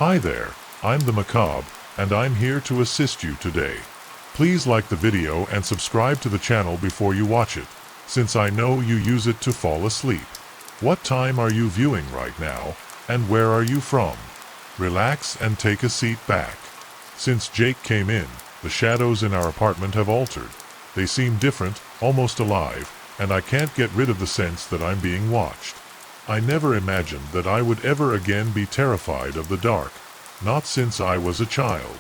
Hi there, I'm the Macabre, and I'm here to assist you today. Please like the video and subscribe to the channel before you watch it, since I know you use it to fall asleep. What time are you viewing right now, and where are you from? Relax and take a seat back. Since Jake came in, the shadows in our apartment have altered. They seem different, almost alive, and I can't get rid of the sense that I'm being watched. I never imagined that I would ever again be terrified of the dark, not since I was a child.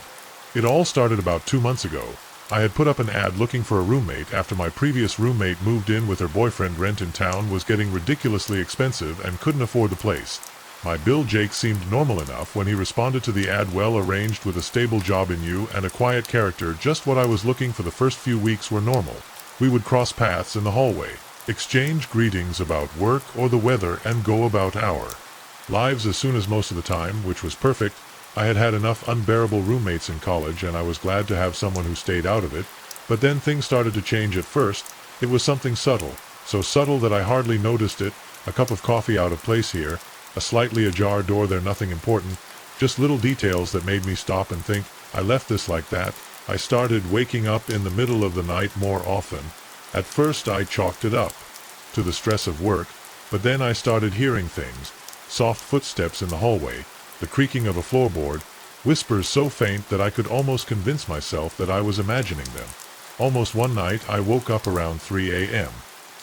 It all started about 2 months ago. I had put up an ad looking for a roommate after my previous roommate moved in with her boyfriend. Rent in town was getting ridiculously expensive and couldn't afford the place. My bill Jake seemed normal enough when he responded to the ad, well arranged with a stable job in you and a quiet character, just what I was looking for. The first few weeks were normal. We would cross paths in the hallway, exchange greetings about work or the weather, and go about our lives as soon as most of the time, which was perfect. I had had enough unbearable roommates in college, and I was glad to have someone who stayed out of it. But then things started to change. At first, it was something subtle, so subtle that I hardly noticed it. A cup of coffee out of place here, a slightly ajar door there, nothing important, just little details that made me stop and think, I left this like that. I started waking up in the middle of the night more often. At first I chalked it up to the stress of work, but then I started hearing things, soft footsteps in the hallway, the creaking of a floorboard, whispers so faint that I could almost convince myself that I was imagining them. Almost one night I woke up around 3 a.m.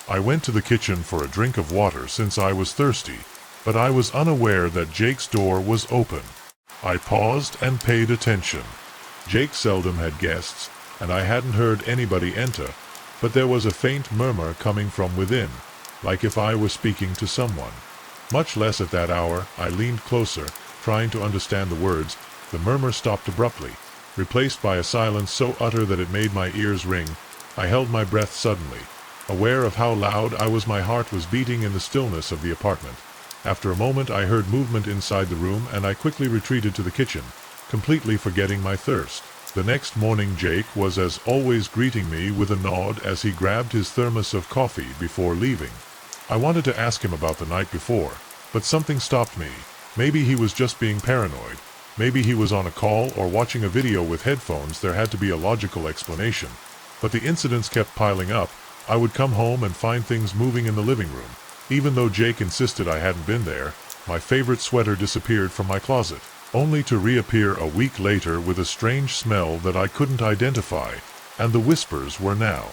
I went to the kitchen for a drink of water since I was thirsty, but I was unaware that Jake's door was open. I paused and paid attention. Jake seldom had guests, and I hadn't heard anybody enter, but there was a faint murmur coming from within, like if I was speaking to someone. Much less at that hour. I leaned closer, trying to understand the words. The murmur stopped abruptly, replaced by a silence so utter that it made my ears ring. I held my breath suddenly, aware of how loud I was. My heart was beating in the stillness of the apartment. After a moment I heard movement inside the room, and I quickly retreated to the kitchen, completely forgetting my thirst. The next morning Jake was as always greeting me with a nod as he grabbed his thermos of coffee before leaving. I wanted to ask him about the night before, but something stopped me. Maybe he was just being paranoid. Maybe he was on a call or watching a video with headphones. There had to be a logical explanation. But the incidents kept piling up. I would come home and find things moving in the living room. Even though Jake insisted I hadn't been there, my favorite sweater disappeared from my closet, only to reappear a week later with a strange smell that I couldn't identify, and the whispers were now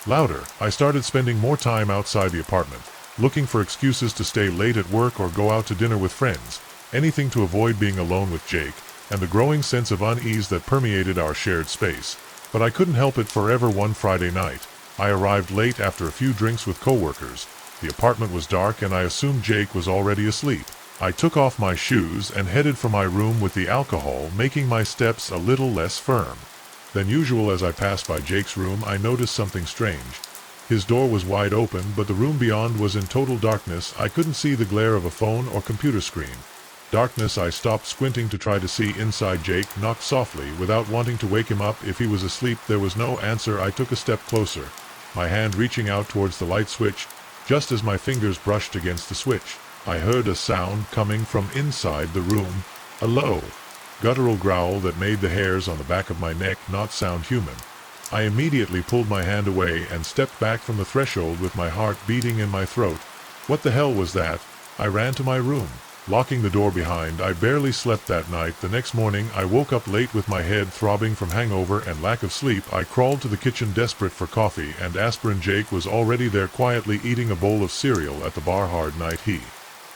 louder. I started spending more time outside the apartment, looking for excuses to stay late at work or go out to dinner with friends, anything to avoid being alone with Jake, and the growing sense of unease that permeated our shared space. But I couldn't help it forever. One Friday night, I arrived late after a few drinks with coworkers. The apartment was dark, and I assumed Jake was already asleep. I took off my shoes and headed for my room with the alcohol making my steps a little less firm than usual. As I passed by Jake's room, I noticed something strange. His door was wide open, but the room beyond was in total darkness. I couldn't see the glare of a phone or computer screen. Darkness. I stopped squinting to try to see inside. Jake knocked softly, without wanting to wake him up if he was asleep. There was no answer. I took a step closer, my hand reaching out towards the light switch. Just as my fingers brushed against the switch, I heard a sound coming from inside the room, a low, guttural growl that made the hairs on the back of my neck not sound human. I immediately pulled my hand away and stepped back from the threshold with my heart beating in my throat. What the hell was that? I ran to my room, locking the door behind. I barely slept that night. The next morning I woke up late with my head throbbing from hangover and lack of sleep. I crawled to the kitchen desperate for coffee and aspirin. Jake was already there, quietly eating a bowl of cereal at the bar. Hard night, he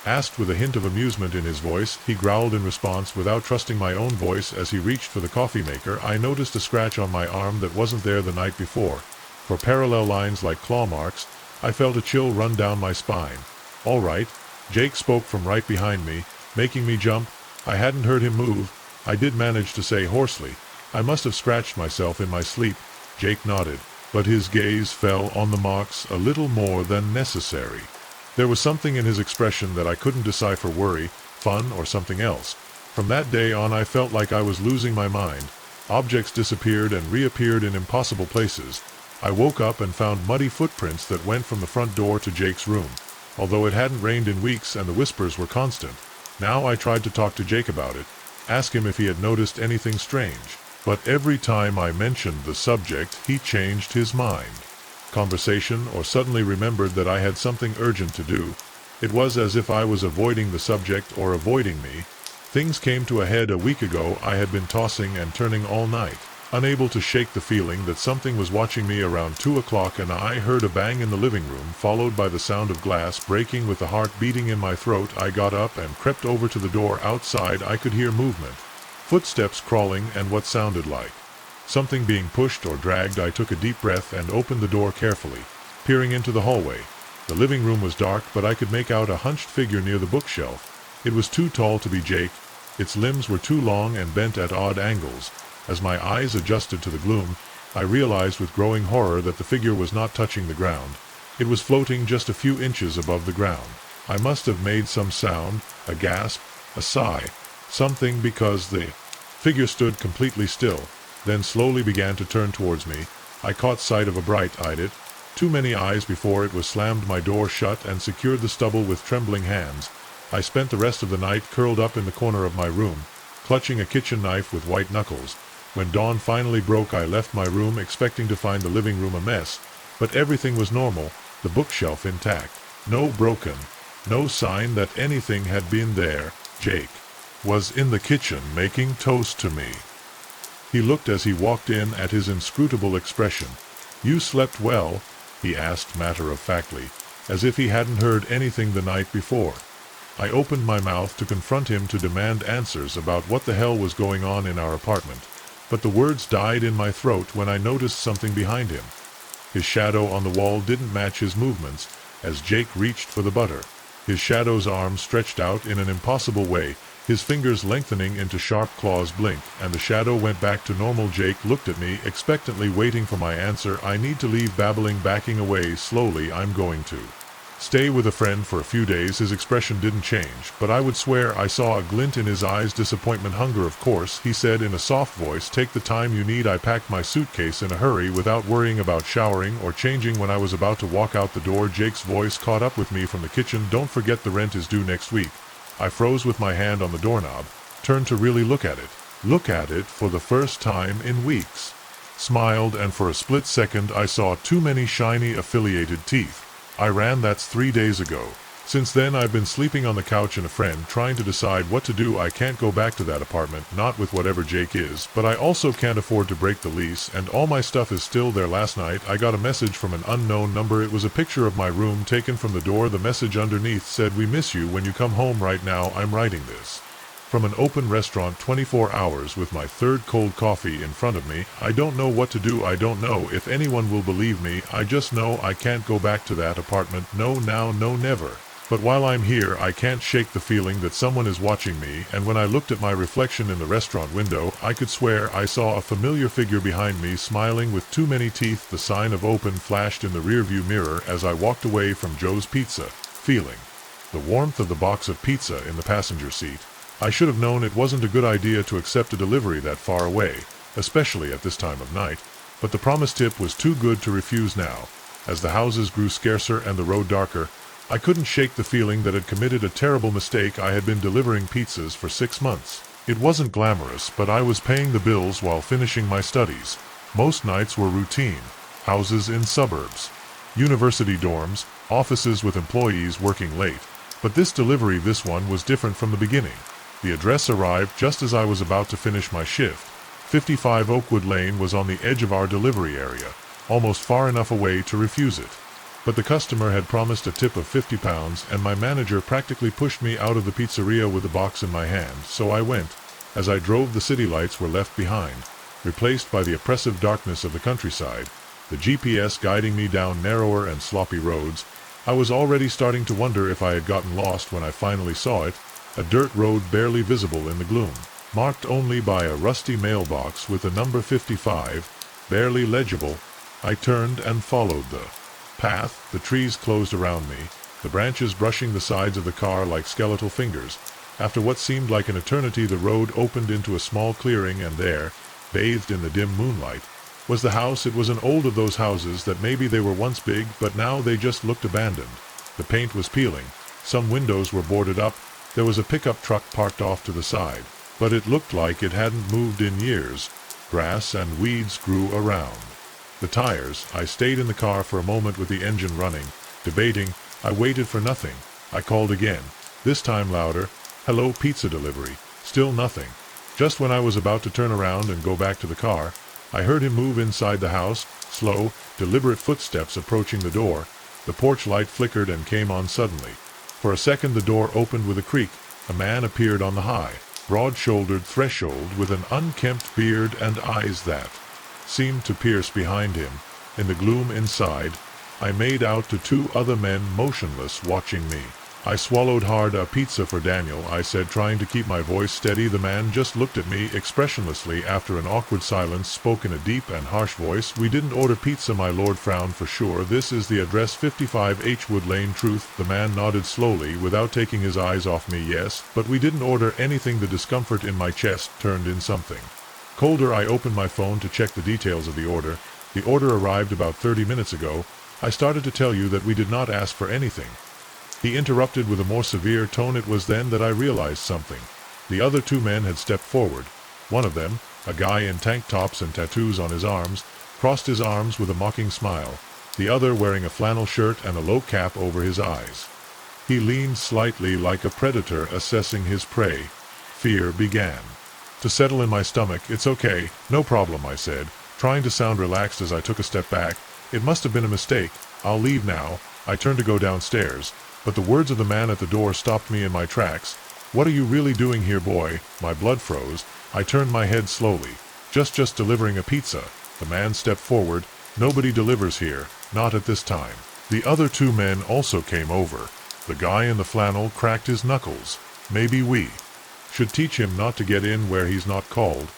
asked with a hint of amusement in his voice. He growled in response without trusting my own voice. As he reached for the coffee maker, I noticed a scratch on my arm that wasn't there the night before. For parallel lines like claw marks, I felt a chill run down my spine. All right, Jake spoke from right behind me, making me jump. I hadn't heard him move. I did manage to say hoarsely, I must have scratched myself in my sleep. Jake nodded, but his gaze fell on the marks a little more than necessary. There was something in his expression that I couldn't decipher, worry, fun, or something else. From that day on I felt like I was losing my mind. Objects disappeared and reappeared in impossible places. I woke up and found muddy footprints that went from the front door to Jake's room. Although it hadn't rained in weeks and the whispers were constant, now I tried to talk to Jake about it, ask him if he had noticed anything strange. But every time I mentioned the subject, he changed his mind. Conversation, or suddenly remembered that I had something urgent to do. It was as if I was avoiding the subject or avoiding me. Things came to a head a week ago. I had been tossing and turning all night, unable to shake the feeling that something was watching me. Around 2 o'clock and I heard a bang in the living room, followed by the sound of glass breaking with the heart beating in my throat. I got up and crept over to the door. Outside I could hear movement, footsteps crawling, and what sounded like something being pushed or dragged. I took a deep breath and opened the door carefully, peering into the hallway. The living room was dark, but I could make out a hunched figure near the bookshelf. It was too tall to be Jake. Its limbs were too long and bent at odd angles. As my eyes adjusted to the gloom, I realized with growing horror that the figure was not touching the ground. It was floating just a few inches above the ground. I must have made some sound, a gasp, a sigh, something, because the figure stood completely still, then slowly began to turn towards me. I caught sight of a bright-eyed it. Too many eyes before it was slammed my door shut and secured the stubble with trembling hands. I spent the rest of the night curled up in the corner of my room, clutching a kitchen knife with white knuckles. When dawn finally broke, I left my room expecting to find the living room a mess, but everything was normal, the bookshelf intact. No broken, no sign that anything had been there. Jake was in the kitchen making toast to me. He looked as he walked in at his inscrutable expression. "You slept well?" he asked matter-of-factly, as if he hadn't heard anything the night before. I opened my mouth to confront him, to demand answers about what the hell was going on in our apartment, but the words died in my throat when I noticed something behind him. His shadow on the wall didn't match his movements as Jake reached for the butter. His shadow's arms stretched out in an impossible way, his fingers lengthening into sharp claws. Blink, and the shadow went back to normal. Jake looked at me, expectantly waiting for my answer. "I need to leave," babbling, backing away slowly. "I'm going to stay with a friend for a few days." His expression didn't change, but I would swear I saw a glint in his eyes. "Disappointment, hunger, of course," he said in a soft voice. "Take the time you need." I packed my suitcase in a hurry without worrying about showering or changing. When I was about to walk out the door, Jake's voice caught up with me from the kitchen. "Don't forget the rent is due next week." I froze with my hand on the doorknob, turned to really look at it. Look at it for the first time in weeks. Smiled, and for a split second I saw too many shiny affiliated teeth. I ran. That's 3 days ago. Since then I've been sleeping on the couch in a friend, trying to decide what to do. I can't go back to that apartment, not with whatever Jake is, but I also can't afford to break the lease, and all my stuff is still there. Last night I got a message from an unknown number. It was a picture of my room taken from the door. The message underneath said, "We miss you when you come home." Right now I'm writing this from an open restaurant, 24 hours with my third cold coffee in front of me. I don't know what to do. I don't know if anyone will believe me. I just know I can't go back to that apartment. No, now, no, never. But while I'm here, I can't shake the feeling that someone is watching me, and when I looked at my reflection in the restaurant window, I could swear I saw a familiar figure behind me, smiling with too many teeth. The sign of open flashed in the rearview mirror as I walked away from Joe's Pizza, feeling the warmth of the box of pizza in the passenger seat. I should have known it wasn't a good idea to accept a delivery that far away, especially at this time of night, but the promised tip was too good to refuse now. As the houses grew scarcer and the road darker, I couldn't shake the feeling that I'd committed a terrible mistake. I had been delivering pizzas for 6 months. It wasn't glamorous, but I was paying the bills while finishing my studies. Most nights were routine. Houses in suburbs, university dorms, offices with employees working late. But this delivery, this one, was different from the beginning. The address arrived just as I was about to finish my shift. 55 Oakwood Lane was on the edge of our delivery area, almost far enough away to refuse it. But the customer had promised a tip of £50, and my manager practically pushed me out of the pizzeria with the box in my hand, so I went. As I drove, the city lights were left behind, replaced by the oppressive darkness of the countryside, the GPS guiding me down narrower and sloppy roads. I was already starting to wonder if I had gotten lost when I finally saw it, a dirt road barely visible in the gloom, marked only by a rusty mailbox with the number 55, barely legible. I turned and followed the path. The trees closed around me, the branches brushing the sides of the car like skeletal fingers. After what seemed like an eternity, the road opened into a small clearing, and there, bathed in the dim moonlight, was the house. It was an old of those houses that maybe they were once big, but now they just looked abandoned. The paint was peeling, some windows were boarded up, there was a pickup truck parked off to the side. but it looked like it hadn't moved in years. Grass and weeds grew around the tires. I stayed in the car for a moment with the engine running, debating. I waited for nothing. I called again, this time louder. Hello, pizza delivery. Still nothing. Just when I was about to turn around and go back to the car, I heard him move inside the house, slow, deliberate footsteps approaching the door. The porch light flickered and came on suddenly. For a second the door opened with a creak. A man appeared on the high, broad-shouldered threshold with an unkempt beard and eyes that seemed to pierce behind him. In the gloom inside, I made out to two other men motionless watching me. I swallowed hard. A pizza for Daniel, I said, trying to keep my voice steady. The man just looked at me expressionlessly. After an awkward silence, spoke in a deep and harsh voice. We didn't order pizza, my lord. Frowned. For sure, this is the address, 55 Hwood Lane. Truth. The man nodded slowly without taking his eyes off me. Yes, but we didn't order anything. The discomfort in my chest turned in something colder. I opened my phone to check the details of the order. The order arrived about 30 minutes ago. I started to tell you that we did not ask for anything. He interrupted with a more severe tone. It was then that I realized something. The other two men had stepped forward. One of them, a guy in tank tops and tattoos on his arms, crossed his arms with a mocking smile. The other wearing a flannel shirt and a low cap over his eyes. He leaned slightly like a predator assessing his prey. Fear began to settle in my stomach. It's okay, no problem, I said, trying to sound relaxed as I took a step back. It must have been a mistake. I'll leave now. I turned to go downstairs, but the words of the man at the door stopped me in my tracks. What are you really doing here, boy? My blood froze. I turned my head slowly. Just delivering a pizza. The man stepped forward. Nobody delivers here, not at this time. The other two men also came over. The guy in the flannel cracked his knuckles. Maybe we should teach him not to get in where he's not called,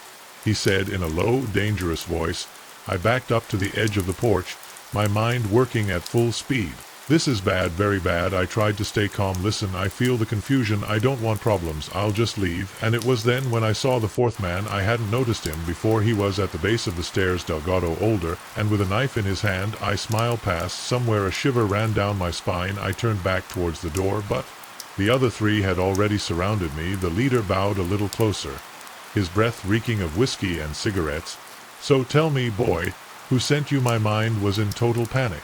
he said in a low, dangerous voice. I backed up to the edge of the porch, my mind working at full speed. This is bad, very bad. I tried to stay calm. Listen, I feel the confusion. I don't want problems. I'll just leave. And it was then when I saw the fourth man. I hadn't noticed him before. He was at the base of the stairs, Delgado, older, and with a knife in his hand. I smiled past. Somewhere a shiver ran down my spine. I turned back towards the door, but the other three had already surrounded me. The leader bowed a little closer, his breath reeking of whiskey and cigarettes. So tell me, boy, who sent you? My mind was in total panic.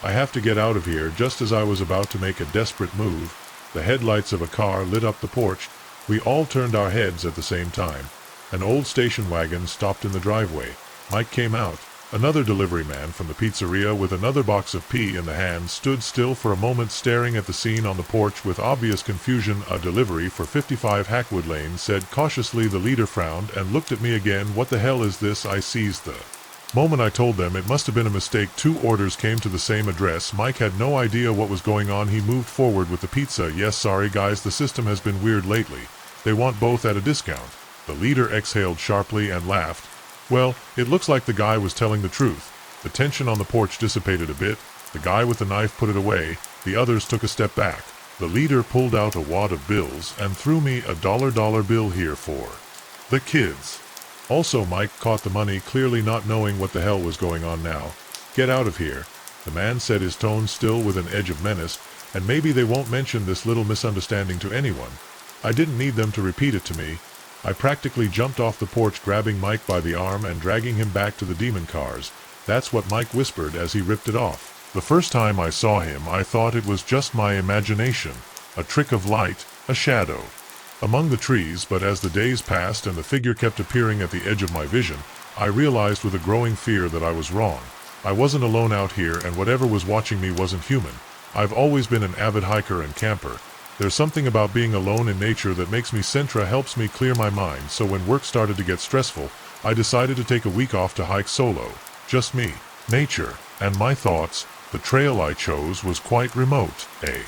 I have to get out of here. Just as I was about to make a desperate move, the headlights of a car lit up the porch. We all turned our heads at the same time. An old station wagon stopped in the driveway. Mike came out. Another delivery man from the pizzeria with another box of pee in the hand stood still for a moment, staring at the scene on the porch with obvious confusion. A delivery for 55 Hwood Lane, said cautiously. The leader frowned and looked at me again. What the hell is this? I seized the moment. I told them it must have been a mistake. Two orders came to the same address. Mike had no idea what was going on. He moved forward with the pizza. Yes, sorry guys, the system has been weird lately. They want both at a discount. The leader exhaled sharply and laughed. Well, it looks like the guy was telling the truth. The tension on the porch dissipated a bit. The guy with the knife put it away. The others took a step back. The leader pulled out a wad of bills and threw me a dollar bill. Here for the kids. Also, Mike caught the money, clearly not knowing what the hell was going on now. Get out of here, the man said, his tone still with an edge of menace, and maybe they won't mention this little misunderstanding to anyone. I didn't need them to repeat it to me. I practically jumped off the porch, grabbing Mike by the arm and dragging him back to the demon cars. That's what Mike whispered as he ripped it off. The first time I saw him, I thought it was just my imagination, a trick of light, a shadow among the trees, but as the days passed and the figure kept appearing at the edge of my vision, I realized with a growing fear that I was wrong. I wasn't alone out here, and whatever was watching me wasn't human. I've always been an avid hiker and camper. There's something about being alone in nature that makes me Centra, helps me clear my mind. So when work started to get stressful, I decided to take a week off to hike solo. Just me, nature, and my thoughts. The trail I chose was quite remote, a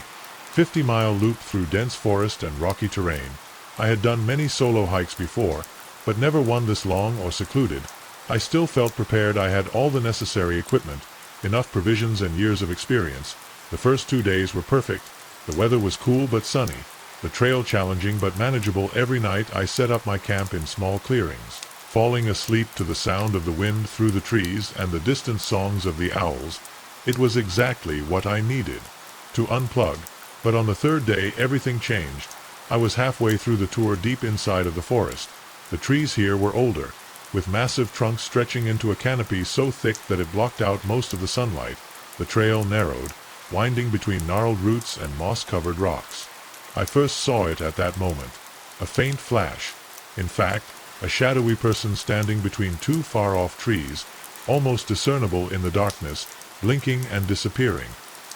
50-mile loop through dense forest and rocky terrain. I had done many solo hikes before, but never one this long or secluded. I still felt prepared. I had all the necessary equipment, enough provisions and years of experience. The first 2 days were perfect. The weather was cool but sunny, the trail challenging but manageable. Every night I set up my camp in small clearings, falling asleep to the sound of the wind through the trees and the distant songs of the owls. It was exactly what I needed to unplug. But on the third day everything changed. I was halfway through the tour deep inside of the forest. The trees here were older, with massive trunks stretching into a canopy so thick that it blocked out most of the sunlight. The trail narrowed, winding between gnarled roots and moss-covered rocks. I first saw it at that moment. A faint flash. In fact, a shadowy person standing between two far-off trees, almost discernible in the darkness, blinking and disappearing.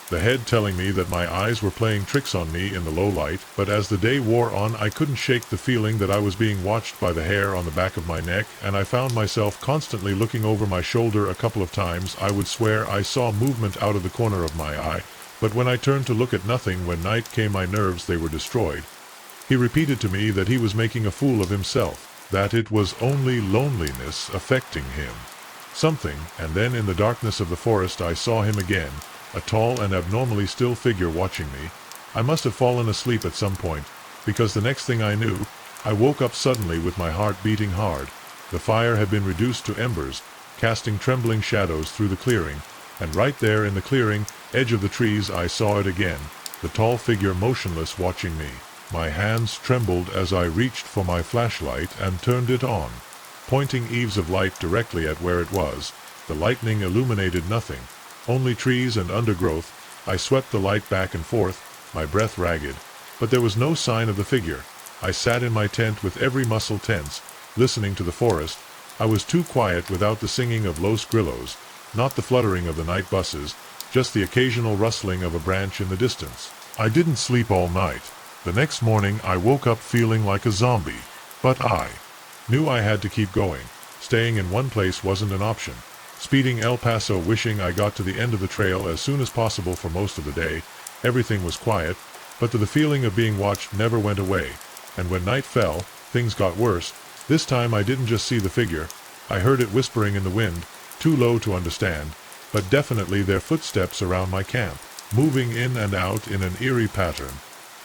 The head telling me that my eyes were playing tricks on me in the low light, but as the day wore on I couldn't shake the feeling that I was being watched by the hair on the back of my neck, and I found myself constantly looking over my shoulder. A couple of times I would swear I saw movement out of the corner of my eye, but when I turned to look at nothing, when night came my nerves they were destroyed. He repeated to me that he was making a fool of himself, that it was only loneliness affecting him. Something, and then in the darkness of the forest I saw him again, a tall and abnormally still figure watching me. I must have fallen asleep at some point, because the next thing I knew, I woke up suddenly with my heart beating hard. The fire had been reduced to embers, casting trembling shadows through the clearing, and right there in the clearing, edge of the trees, I saw it again, the tall figure motionless watching me. My hands trembled as I reached for my flashlight and turned it on. Pointing eaves of light directly at where it was, the lightning illuminated nothing. Only trees and undergrowth. I swept the light back and forth, my breath ragged, but there was no sign of the figure. I sat in my tent with every muscle tense, listening to the forest. I was too quiet without the singing of Los Grillos, not the fluttering of the night buses, just the occasional rustling of a branch in the distance. I didn't sleep all night. The next morning I woke up feeling like a zombie, but I knew I had to keep going. Staying in one place wasn't an option. Speeding El Paso, wishing I got to the end of the trail as soon as possible. For most of the day, everything was quiet, but the feeling of being watched never went away, and when night fell, things got worse. This time I didn't just see the figure, I heard it whispering in the wind, too low to understand, but definitely their footsteps around my camp, moving in and out in an eerie pattern,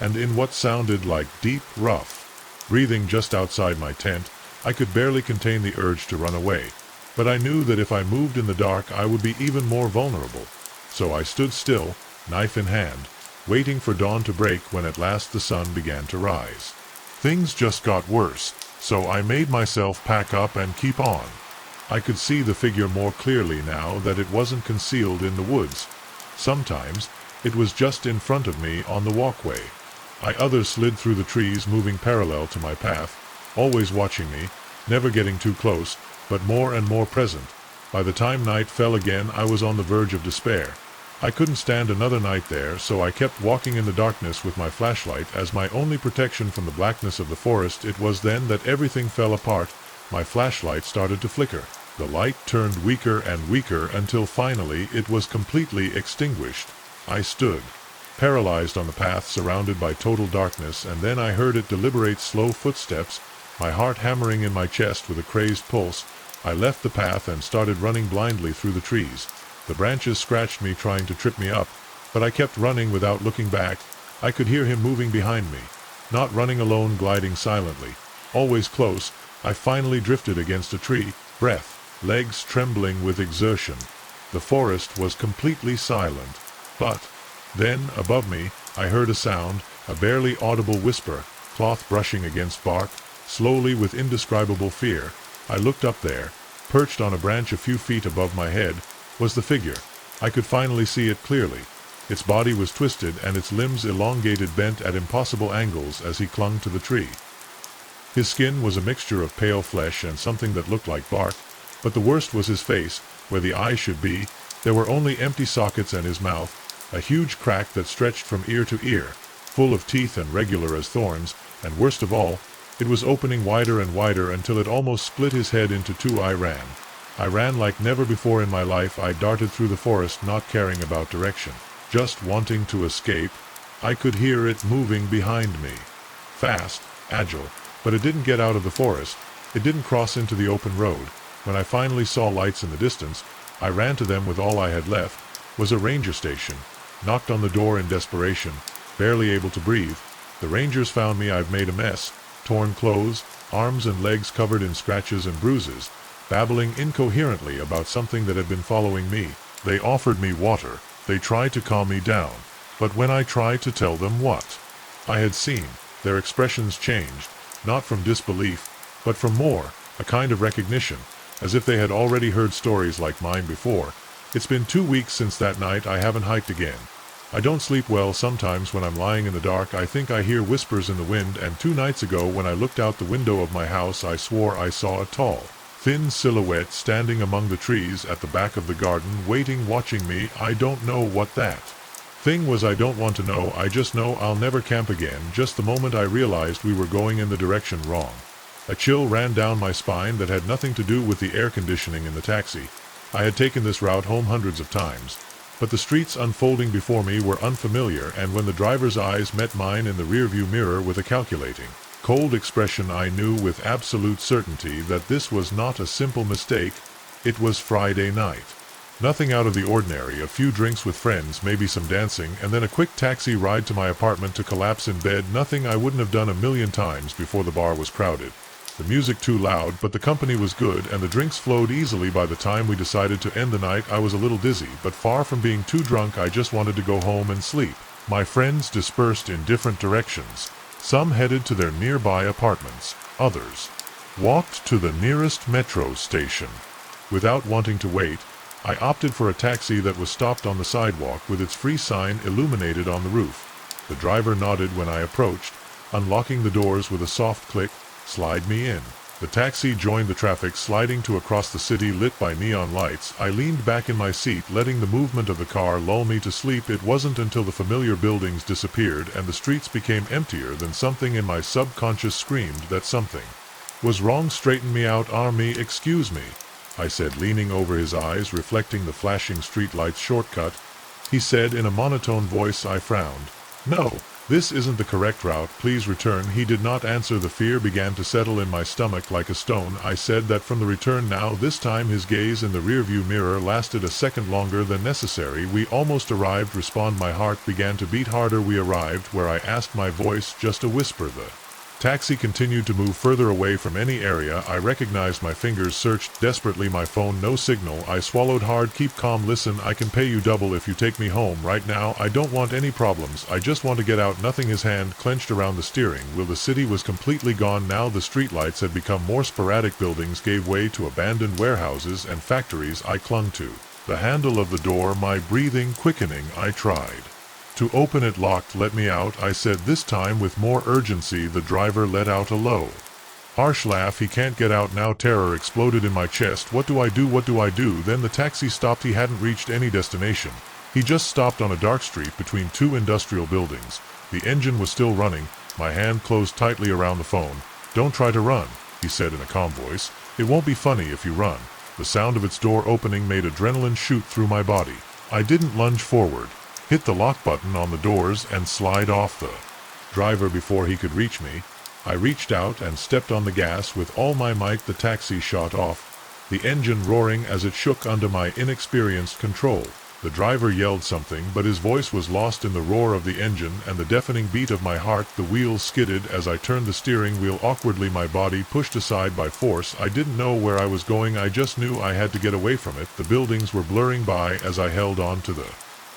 and in what sounded like deep, rough breathing just outside my tent. I could barely contain the urge to run away. But I knew that if I moved in the dark I would be even more vulnerable. So I stood still, knife in hand, waiting for dawn to break. When at last the sun began to rise, things just got worse, so I made myself pack up and keep on. I could see the figure more clearly now that it wasn't concealed in the woods. Sometimes it was just in front of me on the walkway. Others slid through the trees, moving parallel to my path, always watching me, never getting too close, but more and more present. By the time night fell again, I was on the verge of despair. I couldn't stand another night there, so I kept walking in the darkness with my flashlight as my only protection from the blackness of the forest. It was then that everything fell apart. My flashlight started to flicker. The light turned weaker and weaker until finally it was completely extinguished. I stood, paralyzed on the path, surrounded by total darkness, and then I heard it deliberate slow footsteps, my heart hammering in my chest with a crazed pulse. I left the path and started running blindly through the trees. The branches scratched me, trying to trip me up, but I kept running without looking back. I could hear him moving behind me, not running alone, gliding silently, always close. I finally drifted against a tree, breath, legs trembling with exertion. The forest was completely silent, but then, above me, I heard a sound, a barely audible whisper, cloth brushing against bark, slowly with indescribable fear. I looked up. There, perched on a branch a few feet above my head, was the figure. I could finally see it clearly. Its body was twisted and its limbs elongated, bent at impossible angles as he clung to the tree. His skin was a mixture of pale flesh and something that looked like bark, but the worst was his face. Where the eyes should be, there were only empty sockets, and his mouth, a huge crack that stretched from ear to ear, full of teeth and regular as thorns, and worst of all, it was opening wider and wider until it almost split his head into two. I ran like never before in my life. I darted through the forest, not caring about direction, just wanting to escape. I could hear it moving behind me. Fast, agile, but it didn't get out of the forest. It didn't cross into the open road. When I finally saw lights in the distance, I ran to them with all I had left. Was a ranger station. Knocked on the door in desperation, barely able to breathe. The rangers found me. I've made a mess. Torn clothes, arms and legs covered in scratches and bruises, babbling incoherently about something that had been following me. They offered me water. They tried to calm me down. But when I tried to tell them what I had seen, Their expressions changed, not from disbelief, but from more, a kind of recognition, as if they had already heard stories like mine before. It's been 2 weeks since that night. I haven't hiked again. I don't sleep well sometimes when I'm lying in the dark. I think I hear whispers in the wind, and 2 nights ago when I looked out the window of my house I swore I saw a tall, thin silhouette standing among the trees at the back of the garden, waiting, watching me. I don't know what that thing was. I don't want to know. I just know I'll never camp again. Just the moment I realized we were going in the direction wrong, a chill ran down my spine that had nothing to do with the air conditioning in the taxi. I had taken this route home hundreds of times, but the streets unfolding before me were unfamiliar, and when the driver's eyes met mine in the rearview mirror with a calculating, cold expression, I knew with absolute certainty that this was not a simple mistake. It was Friday night. Nothing out of the ordinary. A few drinks with friends, maybe some dancing, and then a quick taxi ride to my apartment to collapse in bed. Nothing I wouldn't have done a million times before the bar was crowded, the music too loud, but the company was good, and the drinks flowed easily. By the time we decided to end the night, I was a little dizzy, but far from being too drunk. I just wanted to go home and sleep. My friends dispersed in different directions. Some headed to their nearby apartments. Others walked to the nearest metro station. Without wanting to wait, I opted for a taxi that was stopped on the sidewalk with its free sign illuminated on the roof. The driver nodded when I approached, unlocking the doors with a soft click. Slide me in. The taxi joined the traffic, sliding to across the city lit by neon lights. I leaned back in my seat, letting the movement of the car lull me to sleep. It wasn't until the familiar buildings disappeared and the streets became emptier than something in my subconscious screamed that something was wrong. Straighten me out, Army. Excuse me, I said, leaning over his eyes reflecting the flashing streetlights. Shortcut, he said in a monotone voice. I frowned. No, this isn't the correct route. Please return. He did not answer. The fear began to settle in my stomach like a stone. I said that from the return now. This time his gaze in the rearview mirror lasted a second longer than necessary. We almost arrived. Respond. My heart began to beat harder. We arrived where I asked, my voice just a whisper. The taxi continued to move further away from any area I recognized. My fingers searched desperately. My phone, no signal. I swallowed hard. Keep calm. Listen, I can pay you double if you take me home right now. I don't want any problems. I just want to get out. Nothing. His hand clenched around the steering wheel. The city was completely gone now. The streetlights had become more sporadic. Buildings gave way to abandoned warehouses and factories. I clung to the handle of the door, my breathing quickening. I tried to open it. Locked. Let me out, I said, this time with more urgency. The driver let out a low, harsh laugh. He can't get out now. Terror exploded in my chest. What do I do? What do I do? Then the taxi stopped. He hadn't reached any destination. He just stopped on a dark street between 2 industrial buildings. The engine was still running. My hand closed tightly around the phone. Don't try to run, he said in a calm voice. It won't be funny if you run. The sound of its door opening made adrenaline shoot through my body. I didn't lunge forward, hit the lock button on the doors, and slide off the driver before he could reach me. I reached out and stepped on the gas with all my might. The taxi shot off, the engine roaring as it shook under my inexperienced control. The driver yelled something, but his voice was lost in the roar of the engine and the deafening beat of my heart. The wheels skidded as I turned the steering wheel awkwardly, my body pushed aside by force. I didn't know where I was going. I just knew I had to get away from it. The buildings were blurring by as I held on to the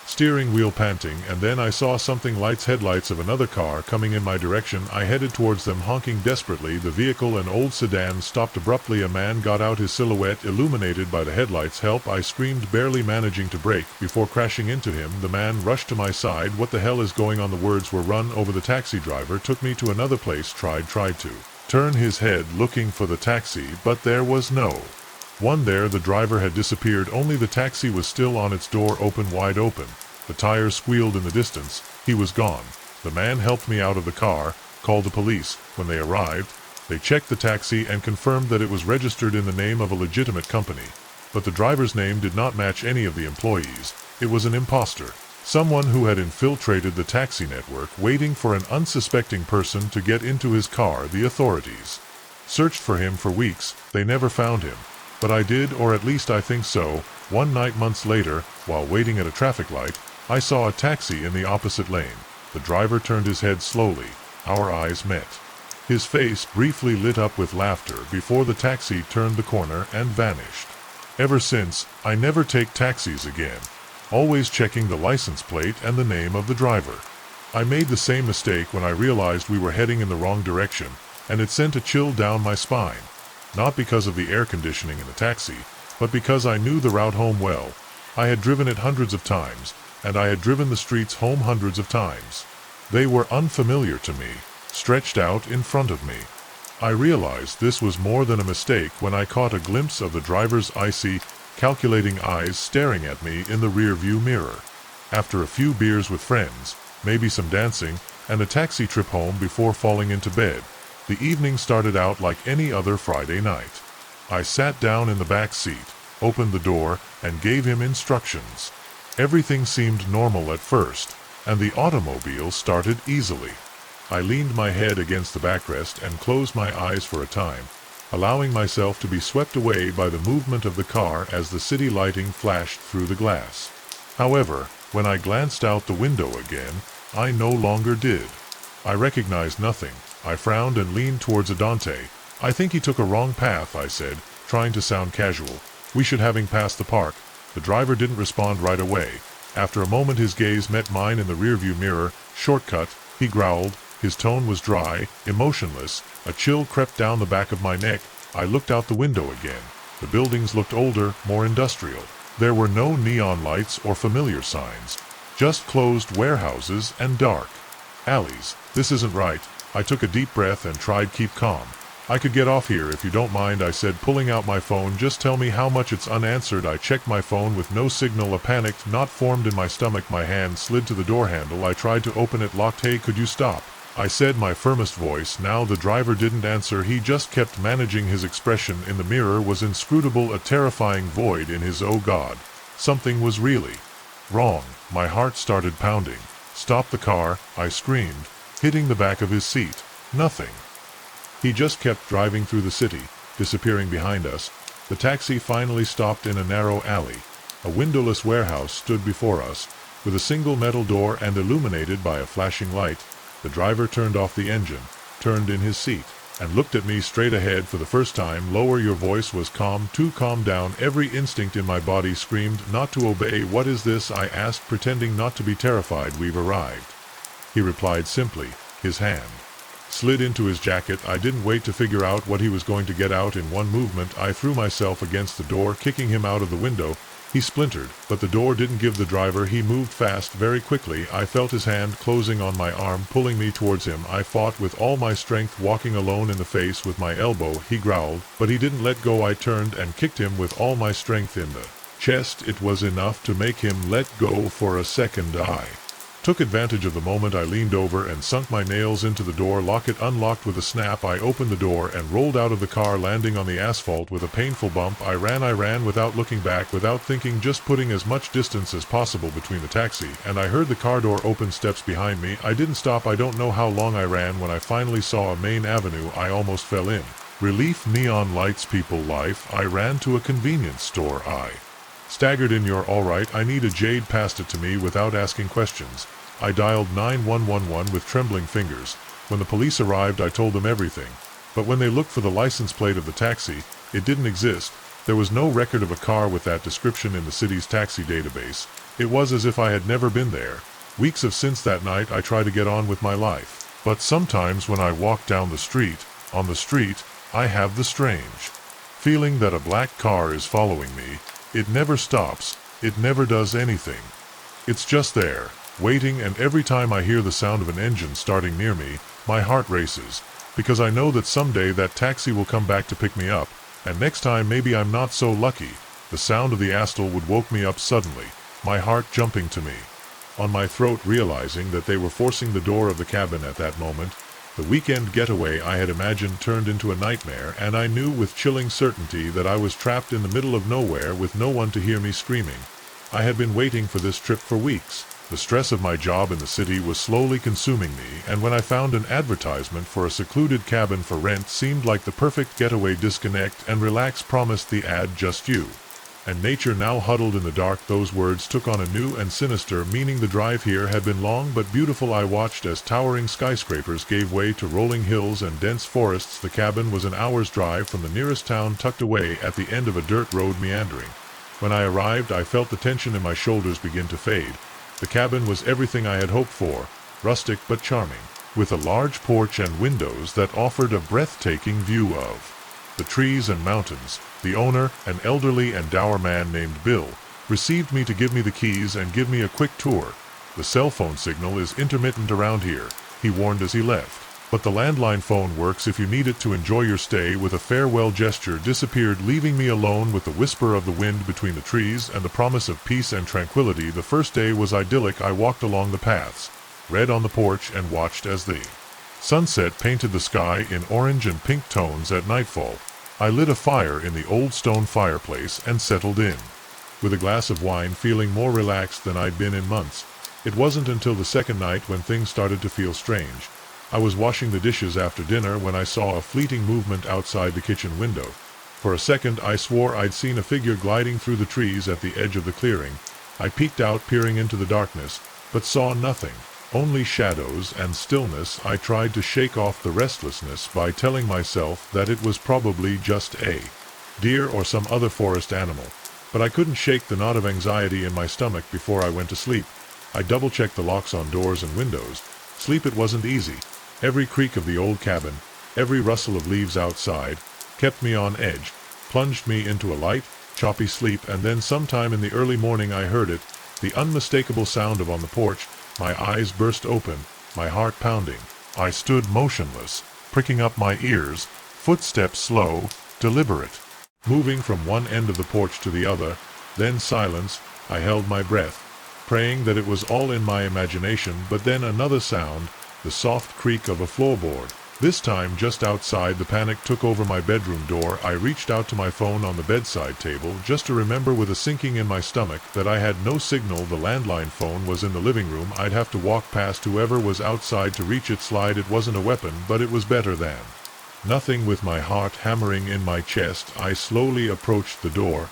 steering wheel, panting, and then I saw something. Headlights of another car coming in my direction. I headed towards them, honking desperately. The vehicle, an old sedan, stopped abruptly. A man got out, his silhouette illuminated by the headlights. Help, I screamed, barely managing to brake before crashing into him. The man rushed to my side. What the hell is going on? The words were run over. The taxi driver took me to another place. Tried to turn his head looking for the taxi, but there was no one there. The driver had disappeared. Only the taxi was still on, its door open, wide open. The tires squealed in the distance. He was gone. The man helped me out of the car, called the police. When they arrived, they checked the taxi and confirmed that it was registered in the name of a legitimate company. But the driver's name did not match any of the employees. It was an imposter. Someone who had infiltrated the taxi network, waiting for an unsuspecting person to get into his car. The authorities searched for him for weeks. They never found him. But I did, or at least I think so. One night months later, while waiting at a traffic light, I saw a taxi in the opposite lane. The driver turned his head slowly. Our eyes met. His face briefly lit up with laughter before the taxi turned the corner and vanished. Ever since, I never take taxis again, always checking the license plate and the name of the driver. I made the same mistake when I realized we were heading in the wrong direction, and it sent a chill down my spine. Not because of the air conditioning in the taxi, but because I knew the route home well. I had driven it hundreds of times, and I had driven the streets home hundreds of times. They were unfamiliar to me, stretched out in front of me. I realized this was more than a mistake when I caught a glimpse of the driver's icy, calculating eyes staring at me in the rear-view mirror. After a few beers with friends, maybe some dancing, and a taxi trip home before falling into bed, the evening started out like any other Friday night. I sat down in the back seat, opened the door, and gave him instructions. Everything seemed normal at first, and the automobile started easily. I leaned my head against the backrest and closed my eyes for a time, allowing myself to be swept away by the movement of the car as the city lighting flashed through the glass. However, when I glanced out the window again, I no longer did. I recognized nothing. I frowned and leaned towards Adante. "I think he took a wrong path," I said, trying to sound casual. "We should having passed the park." The driver didn't respond right away. After a moment his gaze met mine in the rearview mirror. "Shortcut," he growled. His tone was dry, emotionless. A chill crept down the back of my neck. I looked out the window again. The buildings looked older, more industrial. There were no neon lights or familiar signs. Just closed warehouses and dark alleys. "This isn't right." I took a deep breath and tried keep calm. "I could get off here if you don't mind," I said, pulling out my phone. "Just tell me how much it's unanswered." I checked my phone with no signal. A panic knot formed in my stomach. My hand slid to the door handle. I tried to open it, locked. "Hey, could you stop?" I said, my firmest voice. Now the driver didn't answer. He just kept managing. His expression in the mirror was inscrutable, a terrifying void in his "oh God." Something was really wrong. My heart started pounding. "Stop the car," I screamed, hitting the back of his seat. Nothing. He just kept driving through the city, disappearing behind us. The taxi finally stopped in a narrow alley. A windowless warehouse stood before us, with a single metal door and illuminated by a flashing light. The driver turned off the engine, turned in his seat, and looked at me straight ahead for the first time. "Lower your voice," was calm, too calm down. Every instinct in my body screamed not to obey. "What is this?" I asked, pretending not to be terrified. "We've arrived," he replied simply. His hand slid into his jacket. I didn't wait to figure out what he was going to get out. In one movement, I threw myself against the door, kicking him out of the window. He splintered, but the door didn't give the driver. He moved fast, very quickly. I felt his hand closing on my arm, pulling me towards him. I fought with all my strength, walking alone in the face with my elbow. He growled, but he didn't let go. I turned and kicked him with all my strength in the chest. It was enough to make him let go for a second. I took advantage of the moment. I leaned over and sunk my nails into the door lock. It unlocked with a snap. I opened the door and rolled out of the car, landing on the asphalt with a painful bump. I ran without looking back, without thinking, just putting as much distance as possible between the taxi, and I heard the car door open, steps behind me. I didn't stop. I don't know how long I ran. When I finally saw a main avenue, I almost fell in. Relief, neon lights, people, life. I ran to a convenience store. I staggered in. "You're all right?" I need a Jade passed it to me without asking questions. I dialed 9111 with trembling fingers. When the police arrived, I told them everything. But when they looked for the license plate of the taxi, it didn't exist. There was no record of a car with that description in the city's taxi database. It was as if I had never been there. Weeks have since that night. I try to get on with my life. But sometimes when I walk down the street, on the street, I have the strange feeling that a black car is following me. It never stops. It never does anything. It's just there, waiting, and every time I hear the sound of an engine starting near me, my heart races, because I know that someday that taxi will come back to pick me up, and next time maybe I'm not so lucky. The sound of the Astle would woke me up suddenly, my heart jumping to me on my throat, realizing that they were forcing the door of the cabin at that moment. The weekend getaway I had imagined turned into a nightmare, and I knew with chilling certainty that I was trapped in the middle of nowhere with no one to hear me screaming. I had been waiting for this trip for weeks. The stress of my job in the city was slowly consuming me, and when I found an advertisement for a secluded cabin for rent, seemed like the perfect getaway. Disconnect and relax, promised the ad, just you and nature now huddled in the dark. Those words took on a new and sinister meaning. The drive here had been long but beautiful. I watched as towering skyscrapers gave way to rolling hills and dense forests. The cabin was an hour's drive from the nearest town, tucked away at the end of a dirt road meandering. When I arrived, I felt the tension in my shoulders begin to fade. The cabin was everything I had hoped for. rustic but charming, with a large porch and windows that offered a breathtaking view of the trees and mountains. The owner, an elderly and dour man named Bill, received me to give me the keys and give me a quick tour. "The cell phone signal is intermittent around here," he warned as he left. "But the landline phone works if you need it to enjoy your stay." With a farewell gesture disappeared, leaving me alone with the whisper of the wind between the trees and the promise of peace and tranquility. The first day was idyllic. I walked along the paths, read on the porch, and watched as the sunset painted the sky in orange and pink tones at nightfall. I lit a fire in the old stone fireplace and settled in, with a glass of wine, feeling more relaxed than I'd been in months. It wasn't until the second night when things started to feel strange. I was washing the dishes after dinner when I saw a fleeting movement outside the kitchen window. For a second I swore I'd seen a figure gliding through the trees at the edge of the clearing. I peeked out, peering into the darkness, but saw nothing. Only shadows and stillness. I tried to shake off the restlessness by telling myself that it was probably just a deer or some other forest animal, but I couldn't shake the knot of anxiety in my stomach before I went to sleep. I double-checked the locks on doors and windows. Sleep it wasn't easy. Every creak of the old cabin, every rustle of leaves outside, kept me on edge, plunged me into a light, choppy sleep, and then sometime in the early morning I heard it, the unmistakable sound of on the porch. My eyes burst open, my heart pounding. I stood motionless, pricking up my ears, footsteps slow, deliberate, moving from one end of the porch to the other, then silence. I held my breath, praying that it was all in my imagination, but then another sound, the soft creak of a floorboard. This time just outside. The panic took over my bedroom door. I reached out to my phone on the bedside table just to remember, with a sinking in my stomach, that I had no signal. The landline phone was in the living room. I'd have to walk past whoever was outside to reach it. Slide. It wasn't a weapon, but it was better than nothing. With my heart hammering in my chest, I slowly approached the door.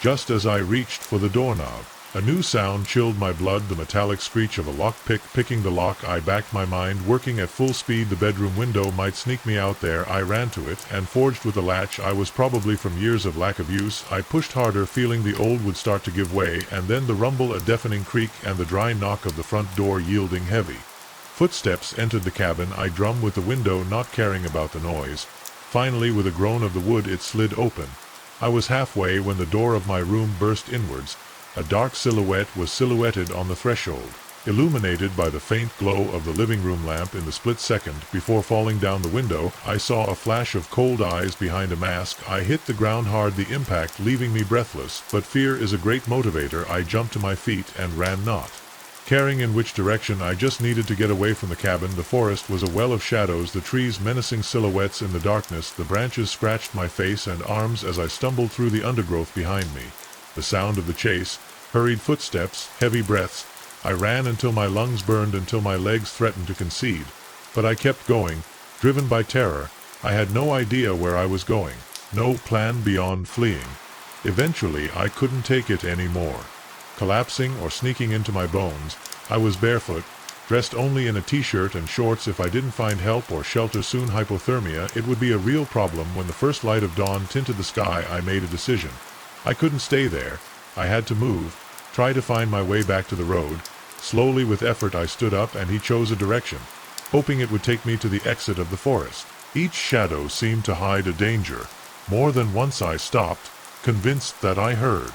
Just as I reached for the doorknob, a new sound chilled my blood, the metallic screech of a lockpick picking the lock. I backed, my mind working at full speed. The bedroom window might sneak me out there. I ran to it and forged with the latch. I was probably from years of lack of use. I pushed harder, feeling the old wood start to give way, and then the rumble, a deafening creak, and the dry knock of the front door yielding. Heavy footsteps entered the cabin. I drummed with the window, not caring about the noise. Finally, with a groan of the wood, it slid open. I was halfway when the door of my room burst inwards. A dark silhouette was silhouetted on the threshold, illuminated by the faint glow of the living room lamp. In the split second before falling down the window, I saw a flash of cold eyes behind a mask. I hit the ground hard, the impact leaving me breathless, but fear is a great motivator. I jumped to my feet and ran, not caring in which direction. I just needed to get away from the cabin. The forest was a well of shadows, the trees menacing silhouettes in the darkness. The branches scratched my face and arms as I stumbled through the undergrowth behind me. The sound of the chase, hurried footsteps, heavy breaths. I ran until my lungs burned, until my legs threatened to concede. But I kept going, driven by terror. I had no idea where I was going, no plan beyond fleeing. Eventually I couldn't take it anymore. Collapsing or sneaking into my bones, I was barefoot, dressed only in a t-shirt and shorts. If I didn't find help or shelter soon, hypothermia, it would be a real problem. When the first light of dawn tinted the sky, I made a decision. I couldn't stay there. I had to move, try to find my way back to the road. Slowly, with effort, I stood up, and he chose a direction, hoping it would take me to the exit of the forest. Each shadow seemed to hide a danger. More than once I stopped, convinced that I heard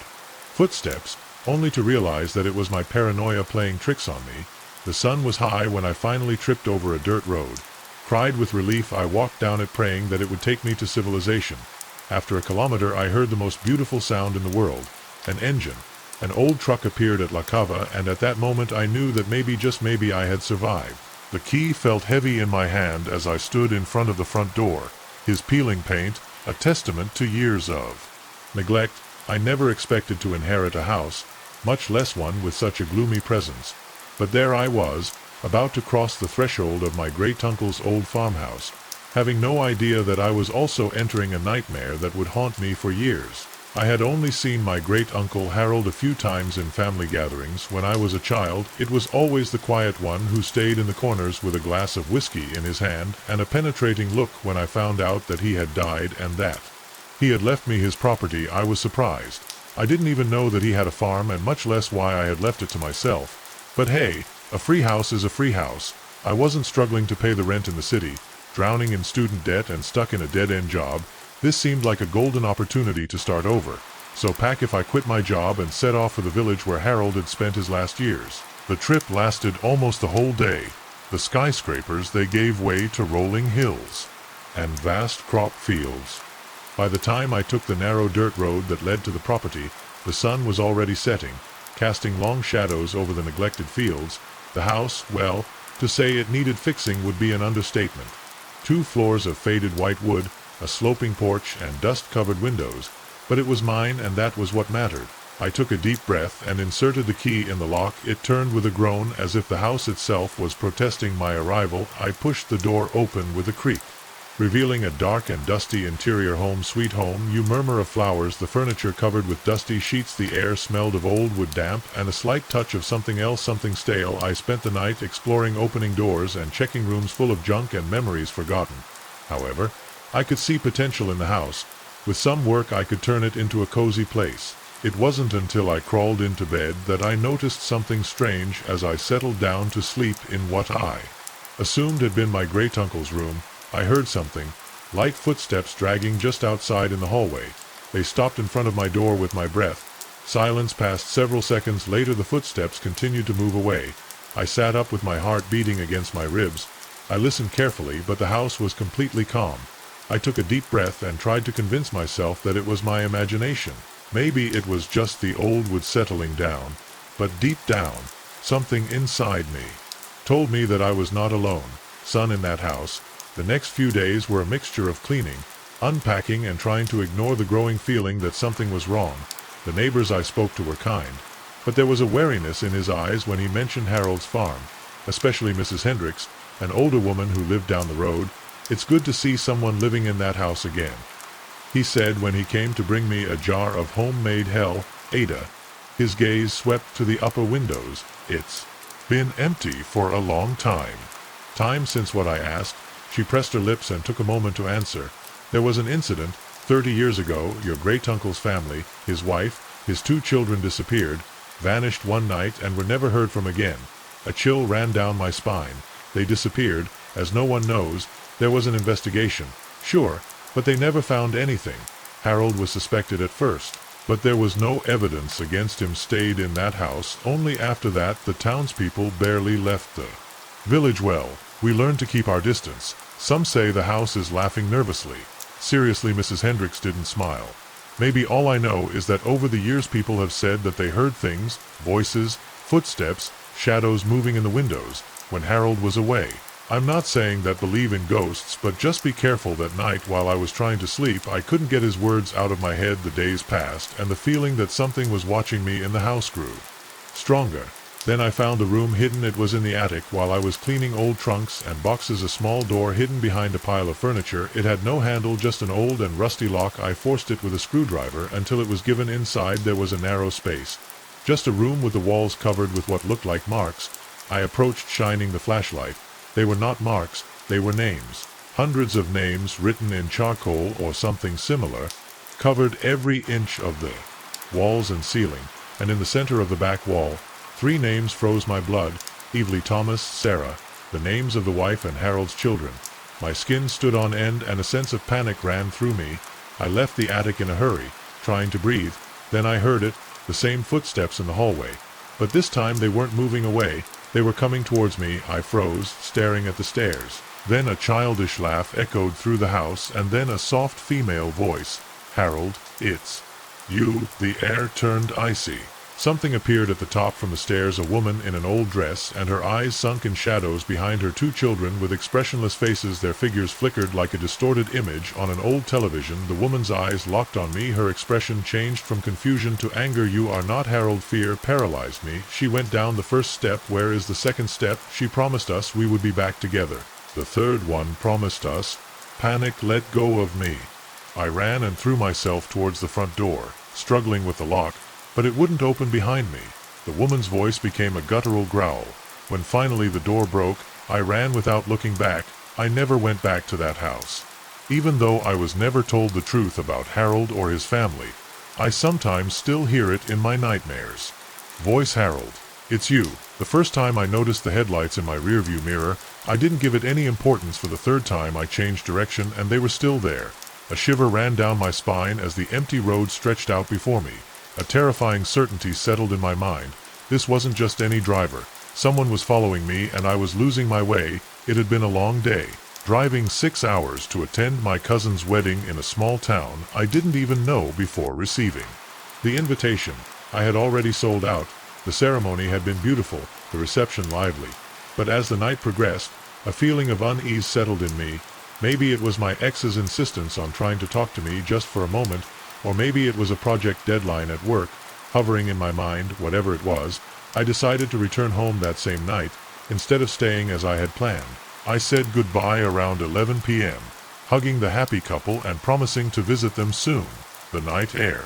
footsteps, only to realize that it was my paranoia playing tricks on me. The sun was high when I finally tripped over a dirt road. Cried with relief, I walked down it, praying that it would take me to civilization. After a kilometer, I heard the most beautiful sound in the world. An engine. An old truck appeared at La Cava, and at that moment I knew that maybe, just maybe, I had survived. The key felt heavy in my hand as I stood in front of the front door, his peeling paint, a testament to years of neglect. I never expected to inherit a house, much less one with such a gloomy presence. But there I was, about to cross the threshold of my great-uncle's old farmhouse, having no idea that I was also entering a nightmare that would haunt me for years. I had only seen my great-uncle Harold a few times in family gatherings when I was a child. It was always the quiet one who stayed in the corners with a glass of whiskey in his hand and a penetrating look. When I found out that he had died and that he had left me his property, I was surprised. I didn't even know that he had a farm, and much less why I had left it to myself. But hey, a free house is a free house. I wasn't struggling to pay the rent in the city, drowning in student debt and stuck in a dead-end job. This seemed like a golden opportunity to start over. So pack if I quit my job and set off for the village where Harold had spent his last years. The trip lasted almost the whole day. The skyscrapers, they gave way to rolling hills and vast crop fields. By the time I took the narrow dirt road that led to the property, the sun was already setting, casting long shadows over the neglected fields. The house, well, to say it needed fixing would be an understatement. 2 floors of faded white wood, a sloping porch, and dust-covered windows. But it was mine, and that was what mattered. I took a deep breath and inserted the key in the lock. It turned with a groan as if the house itself was protesting my arrival. I pushed the door open with a creak, revealing a dark and dusty interior. Home sweet home. You murmur of flowers, the furniture covered with dusty sheets, the air smelled of old wood, damp, and a slight touch of something else, something stale. I spent the night exploring, opening doors and checking rooms full of junk and memories forgotten. However, I could see potential in the house. With some work I could turn it into a cozy place. It wasn't until I crawled into bed that I noticed something strange as I settled down to sleep in what I assumed had been my great-uncle's room. I heard something, light footsteps dragging just outside in the hallway. They stopped in front of my door with my breath. Silence passed. Several seconds later the footsteps continued to move away. I sat up with my heart beating against my ribs. I listened carefully, but the house was completely calm. I took a deep breath and tried to convince myself that it was my imagination. Maybe it was just the old wood settling down. But deep down, something inside me told me that I was not alone. Son, in that house. The next few days were a mixture of cleaning, unpacking, and trying to ignore the growing feeling that something was wrong. The neighbors I spoke to were kind, but there was a wariness in his eyes when he mentioned Harold's farm, especially Mrs. Hendricks, an older woman who lived down the road. It's good to see someone living in that house again, he said when he came to bring me a jar of homemade hell, Ada. His gaze swept to the upper windows. It's been empty for a long time. Time since what? I asked. She pressed her lips and took a moment to answer. There was an incident 30 years ago. Your great-uncle's family, his wife, his 2 children disappeared, vanished one night and were never heard from again. A chill ran down my spine. They disappeared, as no one knows. There was an investigation, sure, but they never found anything. Harold was suspected at first, but there was no evidence against him. Stayed in that house. Only after that the townspeople barely left the village. Well, we learned to keep our distance. Some say the house is laughing nervously. Seriously, Mrs. Hendricks didn't smile. Maybe all I know is that over the years people have said that they heard things, voices, footsteps, shadows moving in the windows, when Harold was away. I'm not saying that believe in ghosts, but just be careful. That night while I was trying to sleep, I couldn't get his words out of my head. The days passed, and the feeling that something was watching me in the house grew stronger. Then I found a room hidden. It was in the attic. While I was cleaning old trunks and boxes, a small door hidden behind a pile of furniture. It had no handle, just an old and rusty lock. I forced it with a screwdriver until it was given. Inside there was a narrow space, just a room with the walls covered with what looked like marks. I approached, shining the flashlight. They were not marks, they were names. Hundreds of names written in charcoal or something similar, covered every inch of the walls and ceiling, and in the center of the back wall, 3 names froze my blood: Evely, Thomas, Sarah, the names of the wife and Harold's children. My skin stood on end and a sense of panic ran through me. I left the attic in a hurry, trying to breathe. Then I heard it, the same footsteps in the hallway. But this time they weren't moving away. They were coming towards me. I froze, staring at the stairs. Then a childish laugh echoed through the house, and then a soft female voice. Harold, it's you. The air turned icy. Something appeared at the top from the stairs, a woman in an old dress, and her eyes sunk in shadows behind her 2 children with expressionless faces. Their figures flickered like a distorted image on an old television. The woman's eyes locked on me. Her expression changed from confusion to anger. You are not Harold. Fear paralyzed me. She went down the first step. Where is the second step? She promised us we would be back together. The third one promised us. Panic let go of me. I ran and threw myself towards the front door, struggling with the lock, but it wouldn't open behind me. The woman's voice became a guttural growl. When finally the door broke, I ran without looking back. I never went back to that house. Even though I was never told the truth about Harold or his family, I sometimes still hear it in my nightmares. Voice: Harold, It's you. The first time I noticed the headlights in my rearview mirror, I didn't give it any importance. For the third time I changed direction and they were still there. A shiver ran down my spine as the empty road stretched out before me. A terrifying certainty settled in my mind. This wasn't just any driver. Someone was following me and I was losing my way. It had been a long day. Driving 6 hours to attend my cousin's wedding in a small town I didn't even know before receiving the invitation. I had already sold out. The ceremony had been beautiful, the reception lively. But as the night progressed, a feeling of unease settled in me. Maybe it was my ex's insistence on trying to talk to me just for a moment, or maybe it was a project deadline at work, hovering in my mind. Whatever it was, I decided to return home that same night, instead of staying as I had planned. I said goodbye around 11 p.m., hugging the happy couple and promising to visit them soon. The night air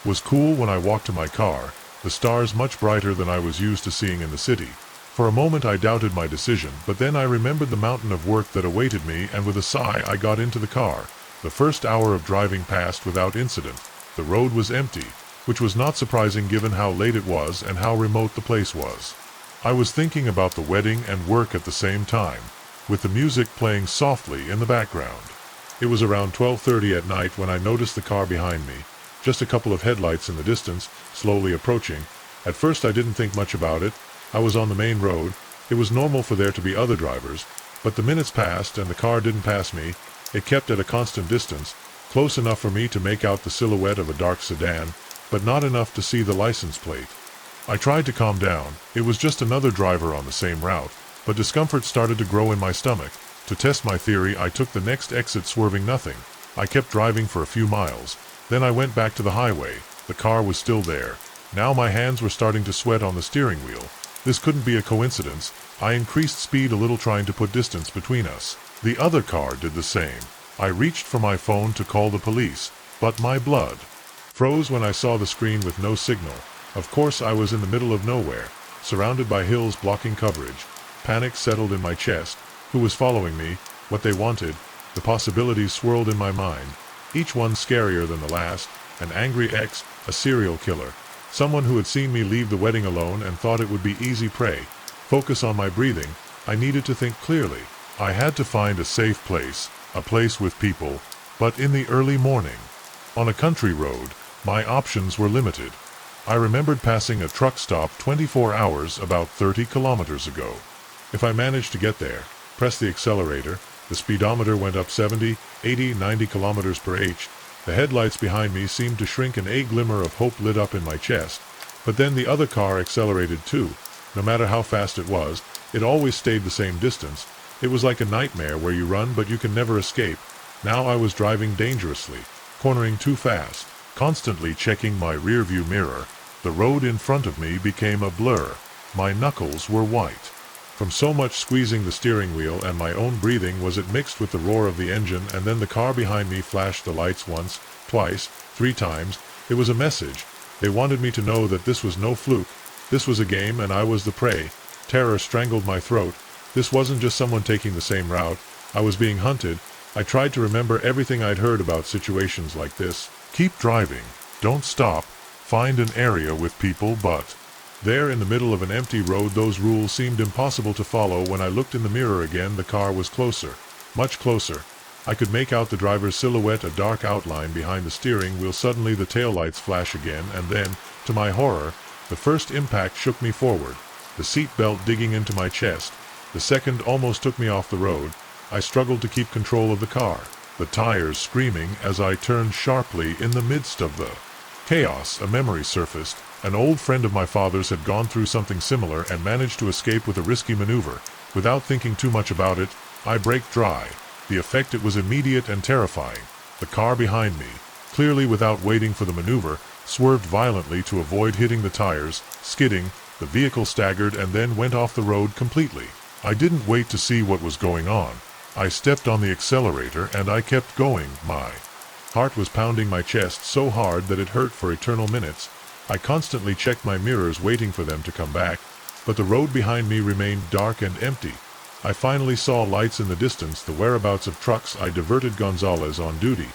was cool when I walked to my car, the stars much brighter than I was used to seeing in the city. For a moment I doubted my decision, but then I remembered the mountain of work that awaited me, and with a sigh I got into the car. The first hour of driving passed without incident. The road was empty, which was not surprising given how late it was and how remote the place was. I was thinking about the wedding and work at the same time, with the music playing softly in the background. It was around 12:30 at night when I noticed the car behind me, just a couple of headlights in the distance, slowly approaching. At first I didn't think much about it. I was on the main road. It was normal for there to be other drivers, but the minutes passed and the car didn't pass me. It kept at a constant distance, close enough for me to make out the silhouette of a dark sedan, but not enough to see the license plate. I tried to calm down. It was just another driver on the same route, but discomfort started to grow in my stomach. To test my theory, I took the next exit, swerving nothing. I kept driving for a few miles. Then I went back to the highway. The car was still there. Now my hands were starting to sweat on the steering wheel. This couldn't be a coincidence. I increased speed a little, trying to put distance between us. The other car did the same. I reached for my phone to call the police, but my blood froze when I saw the screen with no signal. Of course I was in the middle of nowhere, surrounded by hills blocking coverage. Panic settled in my chest. Who was following me? What they wanted? The possibilities swirled in my mind, each one scarier than the last. An angry ex, a serial killer, someone who had seen me leave the wedding alone and thought it would be easy prey. Focus on my breathing. I needed to think clearly. I had to find a safe place, a place with people, but in the early morning. On a country road, my options were limited. I remembered passing a truck stop 24 hours about 30 kilometers ago. If I managed to get there, press the accelerator, the speedometer went up 70, 80, 90 kilometers per h. The headlights behind me seemed to shrink and a glimmer of hope lit up in my chest. But then the other car accelerated too. No matter how fast it was, it always stayed the same distance. It was like a nightmare where you run but you can never escape. Now I was driving dangerously, cornering too fast, constantly checking my rearview mirror. The road in front of me became a blur. My knuckles were white from so much squeezing the steering wheel, and my own breathing was it mixed with the roar of the engine. And then the car behind me flashed the lights once, twice, 3 times. It was a message. They wanted me to know that this was no fluke. This was a game and I was the prey. Terror strangled my throat. This wasn't just someone taking the same route. I was being hunted. I tried to remember everything I'd heard about situations like this. Keep driving. Don't stop. Find an area with people, but there in the middle of an empty road, those rules seemed impossible to follow. When I looked in the mirror again, the car was closer, much closer. I could make out the driver's silhouette, a dark outline behind the steering wheel. Suddenly the taillights flash again, and then, to my horror, the first impact shook me forward, the seat belt digging into my chest. The second almost took me off the road. I struggled to keep control of the car, the tires screaming as I turned sharply. In the midst of the chaos, a memory surfaced. An old friend of my father's had gone through something similar and managed to escape with a risky maneuver. Without thinking too much about it, I braked dry. The effect, it was immediate and terrifying. The car behind me, clearly without waiting for the maneuver, swerved violently to avoid hitting the tires. Skidding, the vehicle staggered and then went off the road completely. I didn't wait to see what was going on. I stepped on the accelerator and I kept going. My heart was pounding my chest so hard that it hurt for eternal minutes. I constantly checked my mirrors, waiting for them to come back, but the road behind me remained dark and empty. I finally saw lights in the distance, the whereabouts of trucks. I diverted Gonzalez on duty.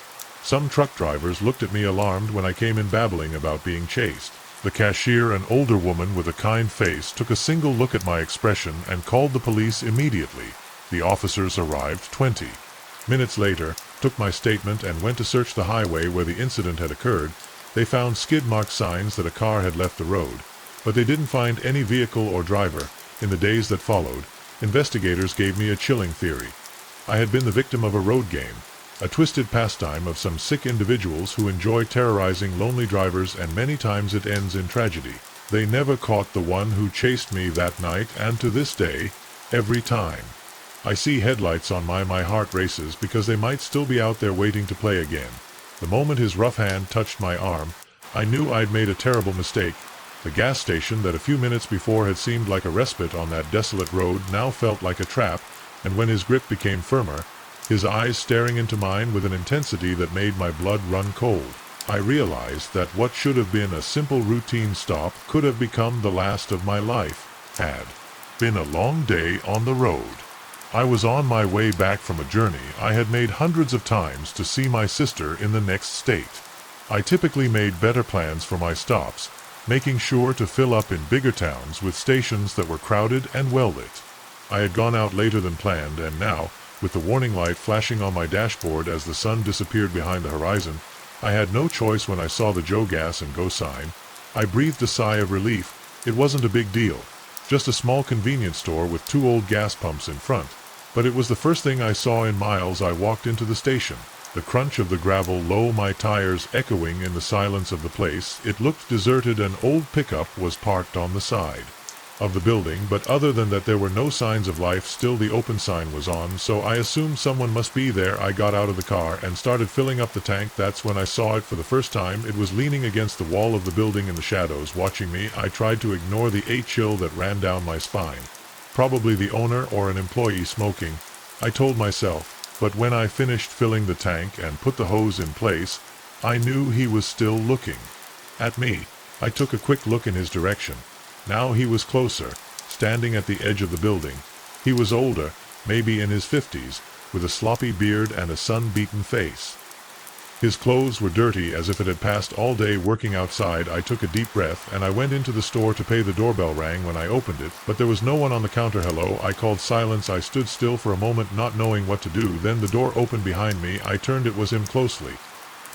Some truck drivers looked at me alarmed when I came in, babbling about being chased. The cashier, an older woman with a kind face, took a single look at my expression and called the police immediately. The officers arrived 20 minutes later, took my statement and went to search the highway where the incident had occurred. They found skid mark signs that a car had left the road, but they didn't find any vehicle or driver. In the days that followed, investigators gave me a chilling theory. I had been the victim of a road game, a twisted pastime of some sick individuals who enjoy terrorizing lonely drivers, and many times it ends in tragedy. They never caught the one who chased me that night, and to this day, every time I see headlights on my heart races because they might still be out there waiting to play again. The moment his rough hand touched my arm, I knew I'd made a terrible mistake. The gas station that a few minutes before had seemed like a respite on that desolate road now felt like a trap, and when his grip became firmer, his eyes staring into mine with an intensity that made my blood run cold, I realized that what should have been a simple routine stop could have become the last of my life. Had been a long day on the road. I was on my way back from a journey I had made hundreds of times to see my sister in the next state. I typically made better plans for my stops, making sure to fill up in bigger towns with stations that were crowded and well-lit. I had gone out later than planned, and now, with the warning light flashing on my dashboard as the sun disappeared behind the horizon, I had no choice when I saw the Joe Gas and Go sign. I breathed a sigh of relief. It wasn't a big deal. Just a small convenience store with 2 old gas pumps in front. But it was the first thing I saw in miles. I walked into the station. The crunch of the gravel low my tires echoing in the silence of the place. It looked deserted. An old pickup was parked on the side of the building, but other than that there were no signs of life. Still, the open sign was on, so I assumed someone must be there. I got out of the car and started filling up the tank. That's when I saw it for the first time. It was leaning against the wall of the building in the shadows, watching me. I tried to ignore the chill that ran down my spine. Probably the owner or an employee smoking, I told myself, but when I finished filling the tank and put the hose in place, I knew he was still looking at me. I took a quick look in his direction. Now he was closer, standing at the edge of the building. He was older, maybe in his 50s, with a sloppy beard and a sun-beaten face. His clothes were dirty as if it had passed all day working outside. I took a deep breath and I went into the store to pay. The doorbell rang when I opened it, but there was no one on the counter. Hello, I called. Silence. I stood still for a moment, not knowing what to do. Then the door opened behind me. I turned. It was him. Closely.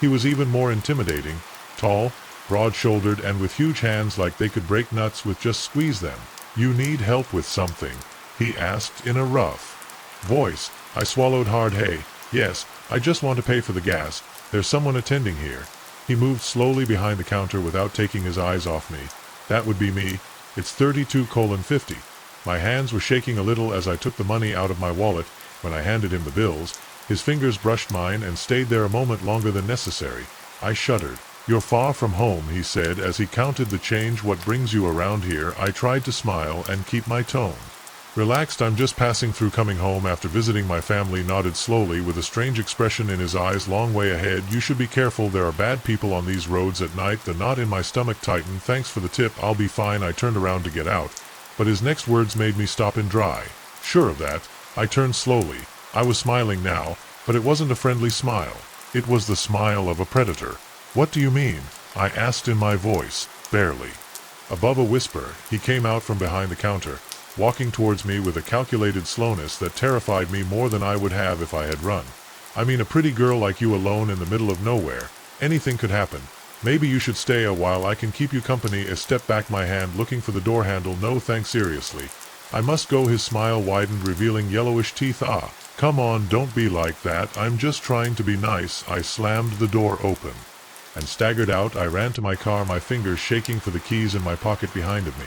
He was even more intimidating, tall, broad-shouldered, and with huge hands like they could break nuts with just squeeze them. You need help with something? He asked in a rough voice. I swallowed hard. Hey, yes, I just want to pay for the gas. There's someone attending here. He moved slowly behind the counter without taking his eyes off me. That would be me. It's 32:50. My hands were shaking a little as I took the money out of my wallet. When I handed him the bills, his fingers brushed mine and stayed there a moment longer than necessary. I shuddered. You're far from home, he said as he counted the change. What brings you around here? I tried to smile and keep my tone relaxed. I'm just passing through, coming home after visiting my family. Nodded slowly with a strange expression in his eyes. Long way ahead. You should be careful. There are bad people on these roads at night. The knot in my stomach tightened. Thanks for the tip. I'll be fine. I turned around to get out, but his next words made me stop and dry. Sure of that. I turned slowly. I was smiling now, but it wasn't a friendly smile. It was the smile of a predator. What do you mean? I asked in my voice, barely above a whisper. He came out from behind the counter, walking towards me with a calculated slowness that terrified me more than I would have if I had run. I mean, a pretty girl like you alone in the middle of nowhere. Anything could happen. Maybe you should stay a while. I can keep you company. A step back, my hand looking for the door handle. No thanks. Seriously. I must go. His smile widened, revealing yellowish teeth. Ah, come on, don't be like that. I'm just trying to be nice. I slammed the door open and staggered out. I ran to my car, my fingers shaking for the keys in my pocket behind of me.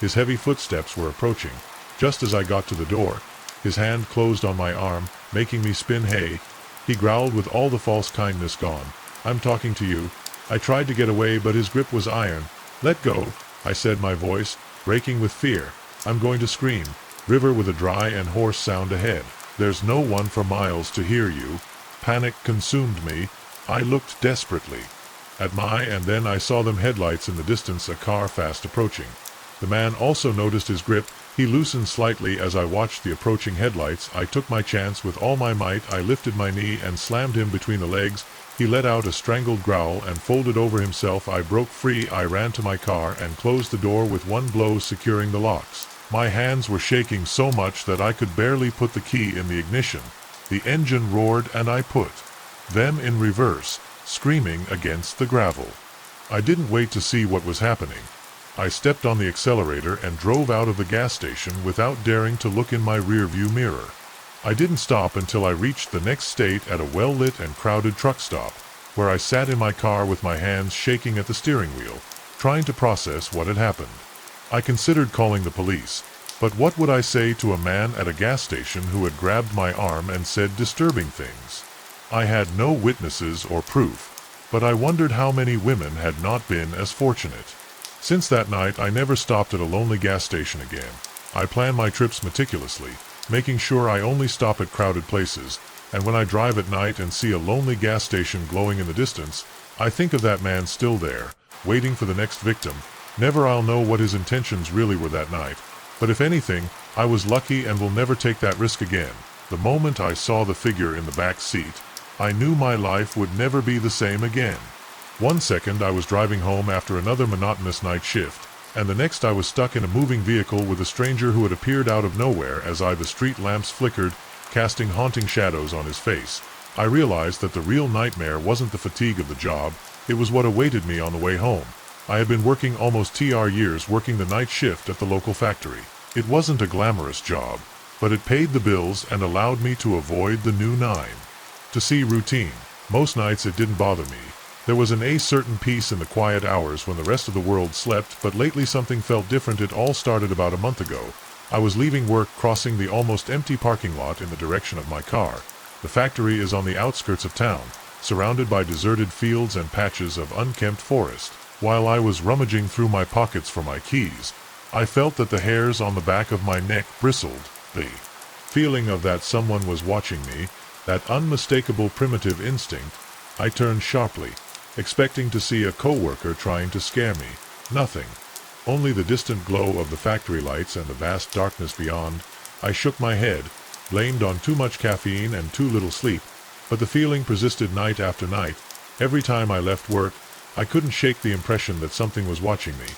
His heavy footsteps were approaching. Just as I got to the door, his hand closed on my arm, making me spin. Hey, he growled with all the false kindness gone. I'm talking to you. I tried to get away, but his grip was iron. Let go, I said, my voice breaking with fear. I'm going to scream. River with a dry and hoarse sound ahead. There's no one for miles to hear you. Panic consumed me. I looked desperately at and then I saw them headlights in the distance, a car fast approaching. The man also noticed his grip. He loosened slightly as I watched the approaching headlights. I took my chance with all my might. I lifted my knee and slammed him between the legs. He let out a strangled growl and folded over himself. I broke free. I ran to my car and closed the door with one blow, securing the locks. My hands were shaking so much that I could barely put the key in the ignition. The engine roared and I put them in reverse, screaming against the gravel. I didn't wait to see what was happening. I stepped on the accelerator and drove out of the gas station without daring to look in my rearview mirror. I didn't stop until I reached the next state at a well-lit and crowded truck stop, where I sat in my car with my hands shaking at the steering wheel, trying to process what had happened. I considered calling the police, but what would I say to a man at a gas station who had grabbed my arm and said disturbing things? I had no witnesses or proof, but I wondered how many women had not been as fortunate. Since that night, I never stopped at a lonely gas station again. I plan my trips meticulously, making sure I only stop at crowded places, and when I drive at night and see a lonely gas station glowing in the distance, I think of that man still there, waiting for the next victim. Never I'll know what his intentions really were that night, but if anything, I was lucky and will never take that risk again. The moment I saw the figure in the back seat, I knew my life would never be the same again. One second I was driving home after another monotonous night shift, and the next I was stuck in a moving vehicle with a stranger who had appeared out of nowhere as the street lamps flickered, casting haunting shadows on his face. I realized that the real nightmare wasn't the fatigue of the job, it was what awaited me on the way home. I had been working almost 2 years working the night shift at the local factory. It wasn't a glamorous job, but it paid the bills and allowed me to avoid the new 9 to 5 routine. Most nights it didn't bother me. There was a certain peace in the quiet hours when the rest of the world slept, but lately something felt different. It all started about a month ago. I was leaving work, crossing the almost empty parking lot in the direction of my car. The factory is on the outskirts of town, surrounded by deserted fields and patches of unkempt forest. While I was rummaging through my pockets for my keys, I felt that the hairs on the back of my neck bristled. The feeling of that someone was watching me, that unmistakable primitive instinct. I turned sharply, expecting to see a coworker trying to scare me. Nothing. Only the distant glow of the factory lights and the vast darkness beyond. I shook my head, blamed on too much caffeine and too little sleep, but the feeling persisted night after night. Every time I left work, I couldn't shake the impression that something was watching me.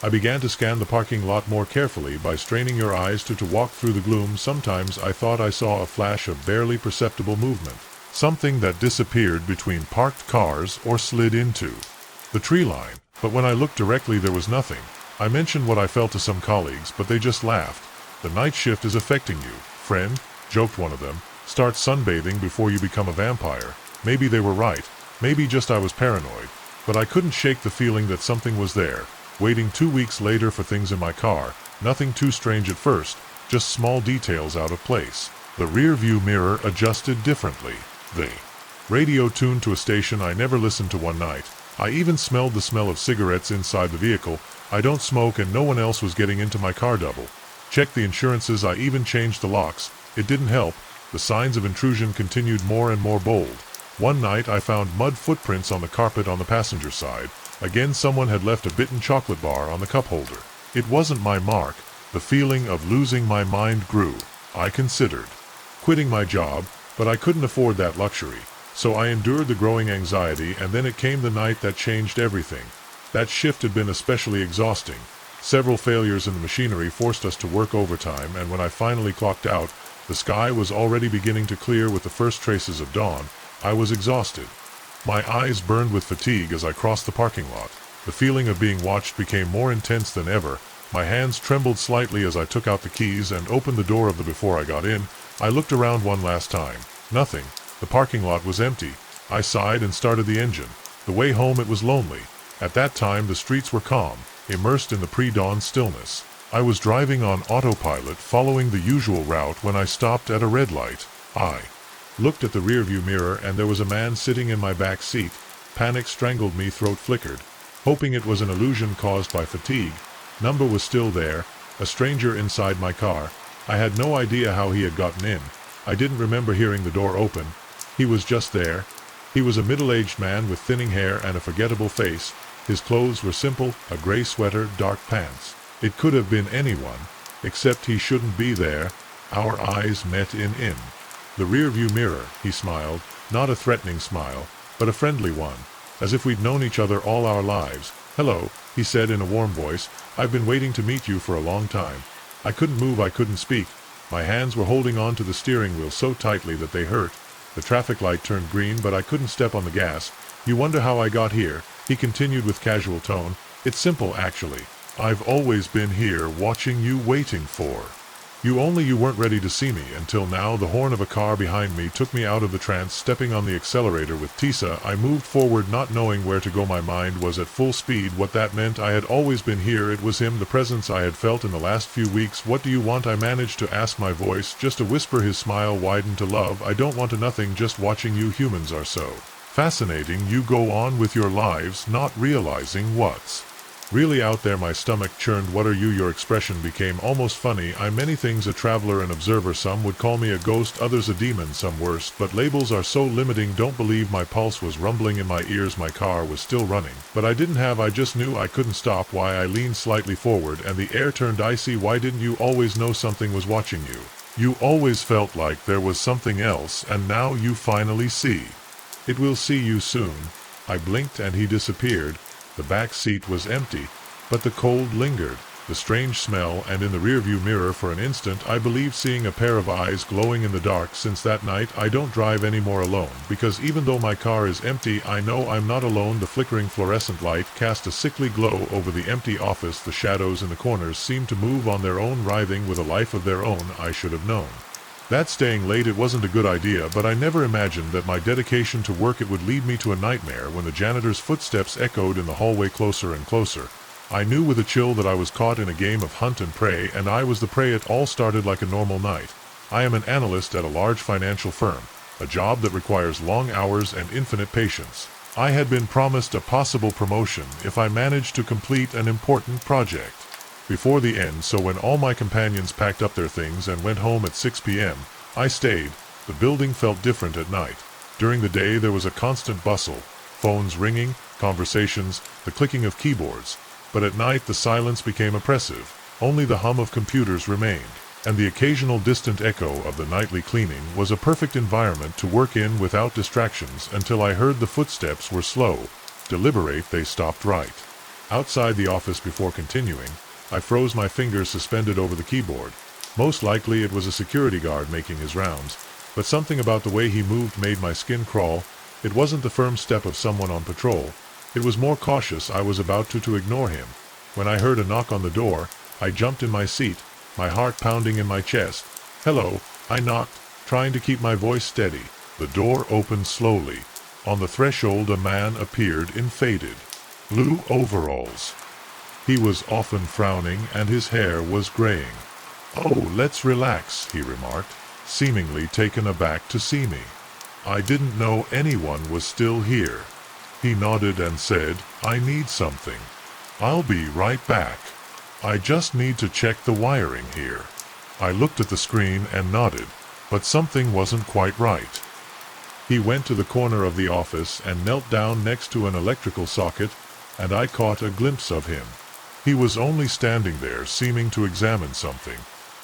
I began to scan the parking lot more carefully by straining your eyes to walk through the gloom. Sometimes I thought I saw a flash of barely perceptible movement, something that disappeared between parked cars or slid into the tree line. But when I looked directly, there was nothing. I mentioned what I felt to some colleagues, but they just laughed. "The night shift is affecting you, friend," joked one of them. "Start sunbathing before you become a vampire." Maybe they were right. Maybe just I was paranoid. But I couldn't shake the feeling that something was there, waiting 2 weeks later for things in my car. Nothing too strange at first, just small details out of place. The rear view mirror adjusted differently. The radio tuned to a station I never listened to one night. I even smelled the smell of cigarettes inside the vehicle. I don't smoke and no one else was getting into my car. Double checked the insurances. I even changed the locks. It didn't help. The signs of intrusion continued more and more bold. One night I found mud footprints on the carpet on the passenger side. Again, someone had left a bitten chocolate bar on the cup holder. It wasn't my mark. The feeling of losing my mind grew. I considered quitting my job, but I couldn't afford that luxury. So I endured the growing anxiety, and then it came the night that changed everything. That shift had been especially exhausting. Several failures in the machinery forced us to work overtime, and when I finally clocked out, the sky was already beginning to clear with the first traces of dawn. I was exhausted. My eyes burned with fatigue as I crossed the parking lot. The feeling of being watched became more intense than ever. My hands trembled slightly as I took out the keys and opened the door of the before I got in. I looked around one last time. Nothing. The parking lot was empty. I sighed and started the engine. The way home, it was lonely. At that time the streets were calm, immersed in the pre-dawn stillness. I was driving on autopilot, following the usual route when I stopped at a red light. I looked at the rearview mirror and there was a man sitting in my back seat. Panic strangled me, throat flickered. Hoping it was an illusion caused by fatigue. Number was still there, a stranger inside my car. I had no idea how he had gotten in. I didn't remember hearing the door open. He was just there. He was a middle-aged man with thinning hair and a forgettable face. His clothes were simple, a gray sweater, dark pants. It could have been anyone. Except he shouldn't be there. Our eyes met in the rearview mirror. He smiled, not a threatening smile, but a friendly one, as if we'd known each other all our lives. "Hello," he said in a warm voice. "I've been waiting to meet you for a long time." I couldn't move, I couldn't speak. My hands were holding on to the steering wheel so tightly that they hurt. The traffic light turned green, but I couldn't step on the gas. "You wonder how I got here," he continued with casual tone. "It's simple, actually. I've always been here, watching you, waiting for you. Only you weren't ready to see me until now." The horn of a car behind me took me out of the trance. Stepping on the accelerator with Tisa, I moved forward, not knowing where to go. My mind was at full speed. What that meant, I had always been here. It was him, the presence I had felt in the last few weeks. "What do you want?" I managed to ask, my voice just a whisper. His smile widened to love. "I don't want nothing, just watching you. Humans are so fascinating. You go on with your lives, not realizing what's really out there." My stomach churned. "What are you?" Your expression became almost funny. "I'm many things, a traveler, an observer. Some would call me a ghost, others a demon, some worse, but labels are so limiting." Don't believe my pulse was rumbling in my ears. My car was still running, but I just knew I couldn't stop. "Why?" I leaned slightly forward and the air turned icy. "Why didn't you always know something was watching you? You always felt like there was something else, and now you finally see. It will see you soon." I blinked and he disappeared. The back seat was empty, but the cold lingered, the strange smell, and in the rearview mirror for an instant I believed seeing a pair of eyes glowing in the dark. Since that night I don't drive anymore alone, because even though my car is empty, I know I'm not alone. The flickering fluorescent light cast a sickly glow over the empty office. The shadows in the corners seemed to move on their own, writhing with a life of their own. I should have known that staying late, it wasn't a good idea, but I never imagined that my dedication to work it would lead me to a nightmare. When the janitor's footsteps echoed in the hallway closer and closer, I knew with a chill that I was caught in a game of hunt and prey, and I was the prey. It all started like a normal night. I am an analyst at a large financial firm, a job that requires long hours and infinite patience. I had been promised a possible promotion if I managed to complete an important project before the end, so when all my companions packed up their things and went home at 6 p.m., I stayed. The building felt different at night. During the day there was a constant bustle, phones ringing, conversations, the clicking of keyboards. But at night the silence became oppressive. Only the hum of computers remained, and the occasional distant echo of the nightly cleaning. Was a perfect environment to work in without distractions until I heard the footsteps were slow, deliberate. They stopped right outside the office. Before continuing, I froze, my fingers suspended over the keyboard. Most likely it was a security guard making his rounds, but something about the way he moved made my skin crawl. It wasn't the firm step of someone on patrol. It was more cautious. I was about to ignore him when I heard a knock on the door. I jumped in my seat, my heart pounding in my chest. "Hello," I knocked, trying to keep my voice steady. The door opened slowly. On the threshold a man appeared in faded blue overalls. He was often frowning and his hair was graying. "Oh, let's relax," he remarked, seemingly taken aback to see me. I didn't know anyone was still here. He nodded and said, "I need something. I'll be right back. I just need to check the wiring here." I looked at the screen and nodded, but something wasn't quite right. He went to the corner of the office and knelt down next to an electrical socket, and I caught a glimpse of him. He was only standing there, seeming to examine something,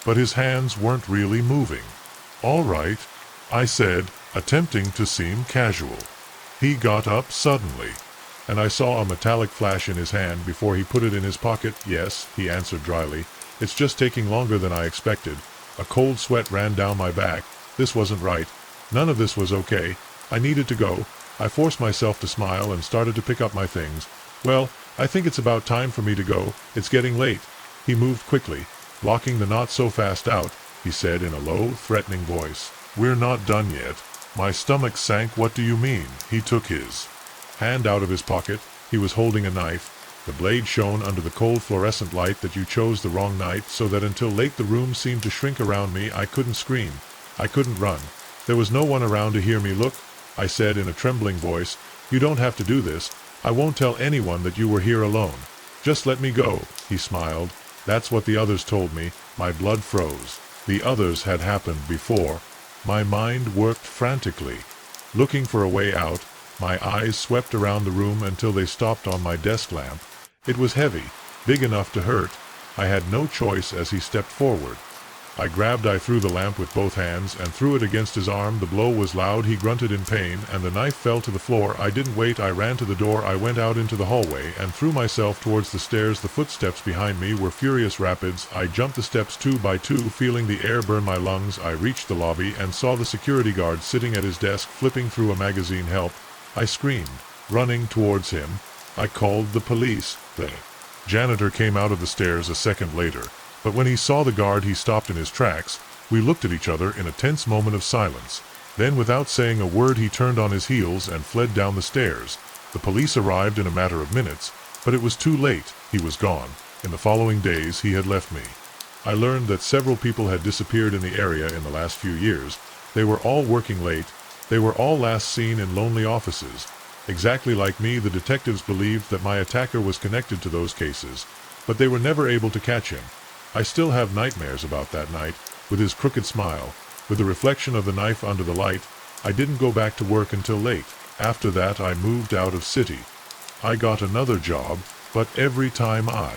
but his hands weren't really moving. "All right," I said, attempting to seem casual. He got up suddenly, and I saw a metallic flash in his hand before he put it in his pocket. "Yes," he answered dryly, "it's just taking longer than I expected." A cold sweat ran down my back. This wasn't right. None of this was okay. I needed to go. I forced myself to smile and started to pick up my things. "Well, I think it's about time for me to go. It's getting late." He moved quickly, blocking the not so fast out. He said in a low, threatening voice, "We're not done yet." My stomach sank. "What do you mean?" He took his hand out of his pocket. He was holding a knife. The blade shone under the cold fluorescent light. "That you chose the wrong night, so that until late the room seemed to shrink around me. I couldn't scream. I couldn't run. There was no one around to hear me. Look," I said in a trembling voice, "you don't have to do this. I won't tell anyone that you were here alone. Just let me go." He smiled. "That's what the others told me." My blood froze. The others had happened before. My mind worked frantically, looking for a way out. My eyes swept around the room until they stopped on my desk lamp. It was heavy, big enough to hurt. I had no choice as he stepped forward. I threw the lamp with both hands and threw it against his arm. The blow was loud, he grunted in pain, and the knife fell to the floor. I didn't wait, I ran to the door. I went out into the hallway and threw myself towards the stairs. The footsteps behind me were furious rapids. I jumped the steps 2 by 2, feeling the air burn my lungs. I reached the lobby and saw the security guard sitting at his desk, flipping through a magazine. Help! I screamed, running towards him. I called the police. The janitor came out of the stairs a second later. But when he saw the guard, he stopped in his tracks. We looked at each other in a tense moment of silence. Then, without saying a word, he turned on his heels and fled down the stairs. The police arrived in a matter of minutes, but it was too late. He was gone. In the following days, he had left me. I learned that several people had disappeared in the area in the last few years. They were all working late. They were all last seen in lonely offices. Exactly like me, the detectives believed that my attacker was connected to those cases, but they were never able to catch him. I still have nightmares about that night, with his crooked smile, with the reflection of the knife under the light. I didn't go back to work until late. After that, I moved out of city. I got another job, but every time I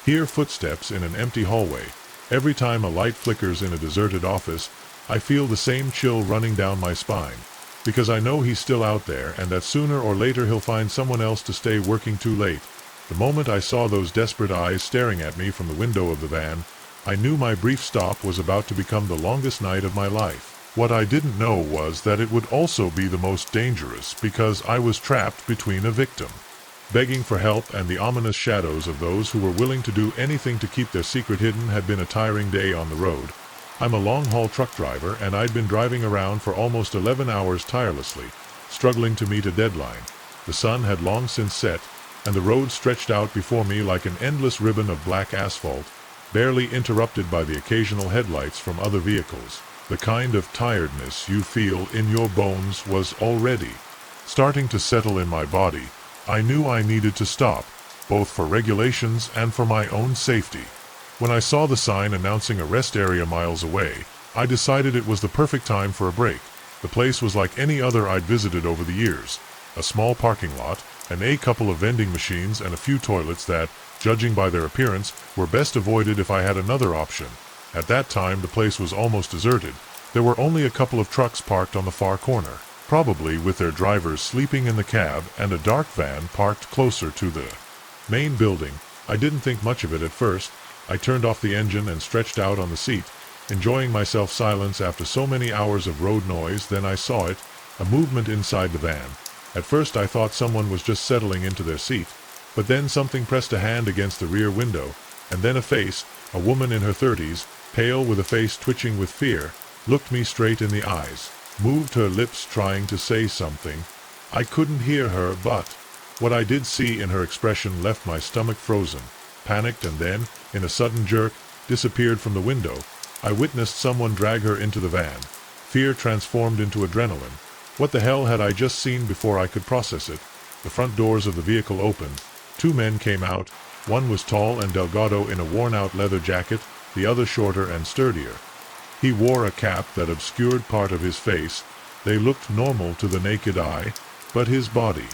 hear footsteps in an empty hallway, every time a light flickers in a deserted office, I feel the same chill running down my spine, because I know he's still out there and that sooner or later he'll find someone else to stay working too late. The moment I saw those desperate eyes staring at me from the window of the van, I knew my brief stop was about to become the longest night of my life. What I didn't know was that it would also be the most dangerous, because I was trapped between a victim begging for help and the ominous shadows of those who were willing to do anything to keep their secret hidden. Had been a tiring day on the road. I'm a long-haul truck driver, and I'd been driving around for almost 11 hours tirelessly, struggling to meet a deadline. The sun had long since set, and the road stretched out before me like an endless ribbon of black asphalt, barely interrupted by the occasional headlights from other vehicles. The kind of tiredness you feel in your bones was already starting to settle in my body. I knew I needed to stop, both for regulations and for my own safety. When I saw the sign announcing a rest area miles away, I decided it was the perfect time for a break. The place was like any other I'd visited over the years. A small parking lot, a couple of vending machines, and a few toilets that, judging by their appearance, were best avoided if I had another option. At that time, the place was almost deserted. There were only a couple of trucks parked on the far corner, probably with their drivers sleeping in the cab, and a dark van parked closer to the main building. I didn't think much of it at first. I turned off the engine and stretched out on the seat, enjoying myself silence after so many hours of road noise. Then I saw it, a movement inside the van. At first I thought someone was just settling into their seat, but then something pressed a hand against the rear window, and then a face, a woman in her 30s, pale with a face twitching with fear, looked me straight in the eyes, moved her lips trying to say something. I couldn't hear her, but what I did see in her expression left my stomach frozen, panicked, and then, in a sudden jerk, disappeared from the window. I witnessed someone drag her into the van. Fear transformed into adrenaline. What the hell had I just seen? Before I could process it, the front doors of the vehicle opened. Two men came out. One was tall and delgado in a worn-out leather jacket, the other shorter and sturdier. He wore a cap that obscured part of his face. They looked normal to the naked eye, but his body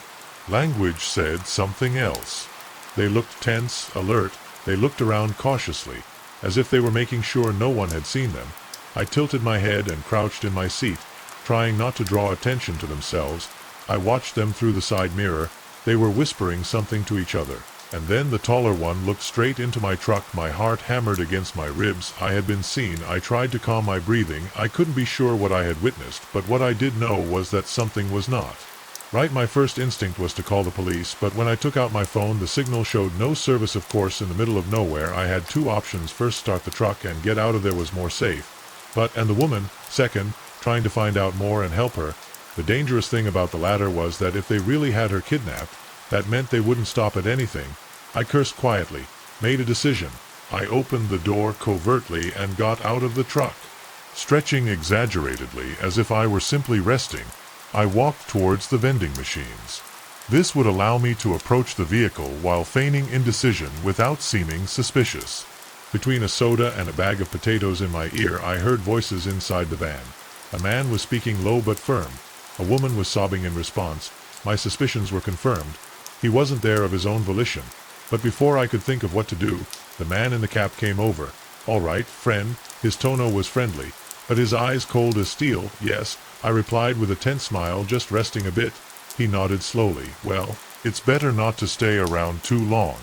language said something else. They looked tense, alert. They looked around cautiously, as if they were making sure no one had seen them. I tilted my head and crouched in my seat, trying not to draw attention to themselves. I watched them through the side mirror. They were whispering something to each other. And then the taller one looked straight into my truck. My heart hammered against my ribs. I had been seen. I tried to calm my breathing. I couldn't be sure what I had witnessed, but what I did know was that something was not right. My first instinct was to call the police, but when I took out my phone, the signal showed no service. Of course, in the middle of nowhere, I had two options. First, start the truck and get out of there was more safe. And the woman, second, trying to find out more and help her. The dangerous thing about the latter was that if they really had her kidnapped, that meant they wouldn't stop at anything. I cursed quietly, made a decision. I opened the door covertly and got out of the truck. Stretching exaggeratedly as if I were simply resting, I walked towards the vending machines. This would allow me to approach the vehicle while feigning indecision without seeming suspicious. Between a soda and a bag of potatoes in my ear, I heard voices inside the van. A man was speaking low but firm. A woman was sobbing in response. My suspicions were confirmed. He wasn't there of his own volition. But before I could think of what to do, the man in the cap came over. "All right, friend." His tono was friendly, but his eyes cold as steel. "Yes," I replied with a tense smile, "just resting a bit." He nodded slowly. "Well, it's better not to stay around too long.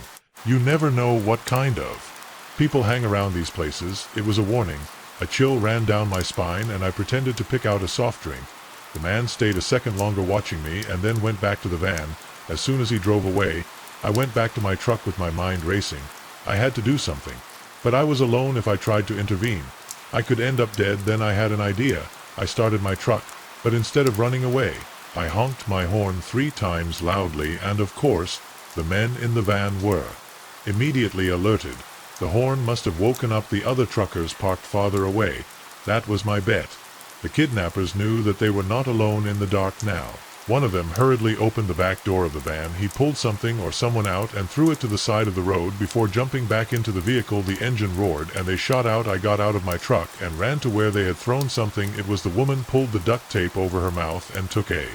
You never know what kind of people hang around these places." It was a warning. A chill ran down my spine, and I pretended to pick out a soft drink. The man stayed a second longer watching me and then went back to the van. As soon as he drove away, I went back to my truck with my mind racing. I had to do something. But I was alone. If I tried to intervene, I could end up dead. Then I had an idea. I started my truck, but instead of running away, I honked my horn 3 times loudly, and of course, the men in the van were immediately alerted. The horn must have woken up the other truckers parked farther away. That was my bet. The kidnappers knew that they were not alone in the dark now. One of them hurriedly opened the back door of the van. He pulled something or someone out and threw it to the side of the road. Before jumping back into the vehicle, the engine roared and they shot out. I got out of my truck and ran to where they had thrown something. It was the woman. Pulled the duct tape over her mouth and took a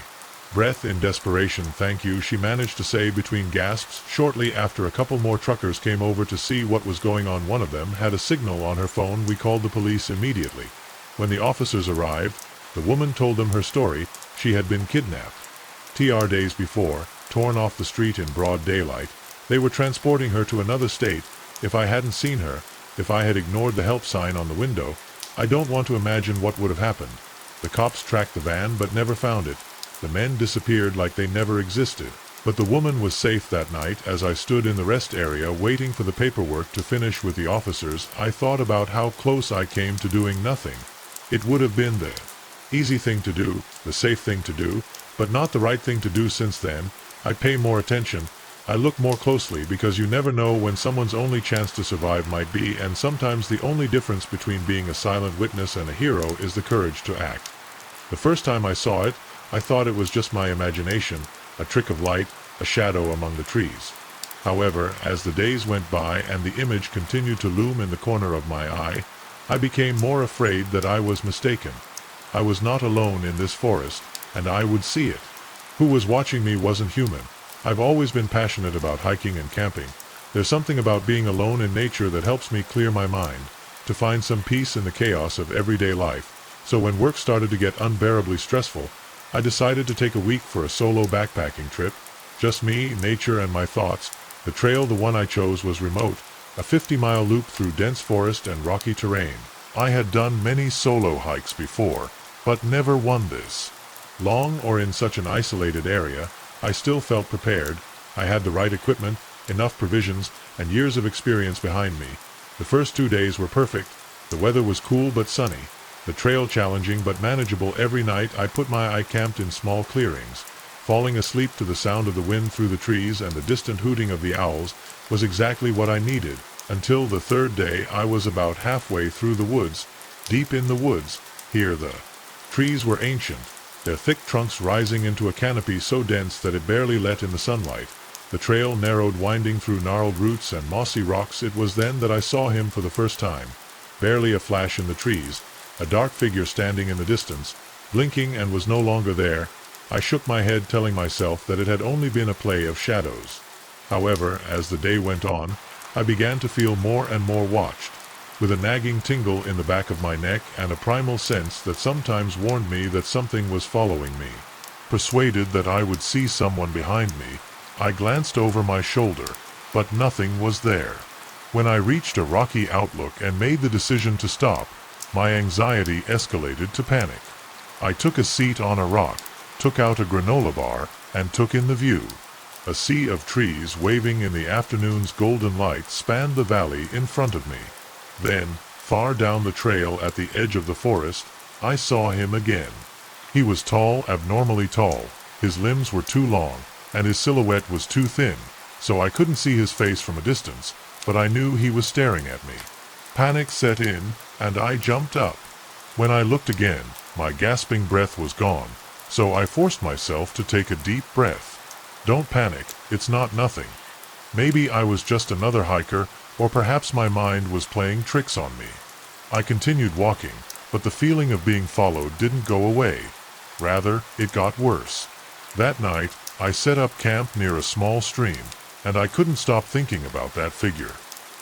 breath in desperation. "Thank you," she managed to say between gasps. Shortly after, a couple more truckers came over to see what was going on. One of them had a signal on her phone. We called the police immediately. When the officers arrived, the woman told them her story. She had been kidnapped 3 days before, torn off the street in broad daylight. They were transporting her to another state. If I hadn't seen her, if I had ignored the help sign on the window, I don't want to imagine what would have happened. The cops tracked the van but never found it. The men disappeared like they never existed. But the woman was safe that night. As I stood in the rest area waiting for the paperwork to finish with the officers, I thought about how close I came to doing nothing. It would have been the easy thing to do, the safe thing to do, but not the right thing to do. Since then, I pay more attention. I look more closely, because you never know when someone's only chance to survive might be, and sometimes the only difference between being a silent witness and a hero is the courage to act. The first time I saw it, I thought it was just my imagination, a trick of light, a shadow among the trees. However, as the days went by and the image continued to loom in the corner of my eye, I became more afraid that I was mistaken. I was not alone in this forest, and I would see it. Who was watching me wasn't human. I've always been passionate about hiking and camping. There's something about being alone in nature that helps me clear my mind, to find some peace in the chaos of everyday life. So when work started to get unbearably stressful, I decided to take a week for a solo backpacking trip. Just me, nature, and my thoughts. The trail, the one I chose, was remote, a 50-mile loop through dense forest and rocky terrain. I had done many solo hikes before, but never one this long or in such an isolated area. I still felt prepared. I had the right equipment, enough provisions, and years of experience behind me. The first 2 days were perfect. The weather was cool but sunny. The trail challenging but manageable. Every night I camped in small clearings. Falling asleep to the sound of the wind through the trees and the distant hooting of the owls was exactly what I needed. Until the third day, I was about halfway through the woods. Deep in the woods, here the trees were ancient, their thick trunks rising into a canopy so dense that it barely let in the sunlight. The trail narrowed, winding through gnarled roots and mossy rocks. It was then that I saw him for the first time. Barely a flash in the trees, a dark figure standing in the distance, blinking, and was no longer there. I shook my head, telling myself that it had only been a play of shadows. However, as the day went on, I began to feel more and more watched, with a nagging tingle in the back of my neck and a primal sense that sometimes warned me that something was following me. Persuaded that I would see someone behind me, I glanced over my shoulder, but nothing was there. When I reached a rocky outlook and made the decision to stop, my anxiety escalated to panic. I took a seat on a rock, took out a granola bar, and took in the view. A sea of trees waving in the afternoon's golden light spanned the valley in front of me. Then, far down the trail at the edge of the forest, I saw him again. He was tall, abnormally tall. His limbs were too long, and his silhouette was too thin, so I couldn't see his face from a distance, but I knew he was staring at me. Panic set in, and I jumped up. When I looked again, my gasping breath was gone, so I forced myself to take a deep breath. Don't panic, it's not nothing. Maybe I was just another hiker, or perhaps my mind was playing tricks on me. I continued walking, but the feeling of being followed didn't go away. Rather, it got worse. That night, I set up camp near a small stream. and I couldn't stop thinking about that figure.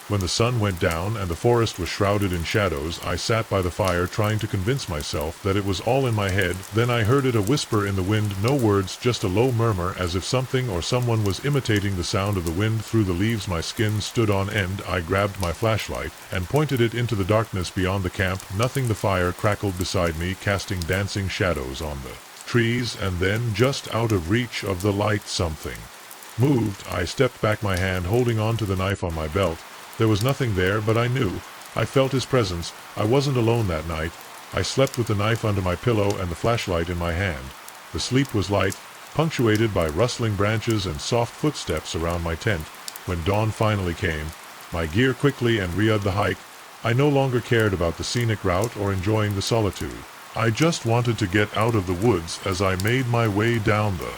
When the sun went down and the forest was shrouded in shadows, I sat by the fire trying to convince myself that it was all in my head. Then I heard it, a whisper in the wind, no words, just a low murmur, as if something or someone was imitating the sound of the wind through the leaves. My skin stood on end. I grabbed my flashlight and pointed it into the darkness beyond the camp. Nothing. The fire crackled beside me, casting dancing shadows on the trees, and then, just out of reach of the light, something moved. I stepped back, my hand holding on to the knife on my belt. There was nothing there, but I knew. I felt his presence. I wasn't alone that night. I slept with the knife under my pillow and the flashlight in my hand. The sleep was light, punctuated by rustling branches and soft footsteps around my tent. When dawn finally came, my gear quickly and re-ud the hike. I no longer cared about the scenic route or enjoying the solitude. I just wanted to get out of the woods. As I made my way down the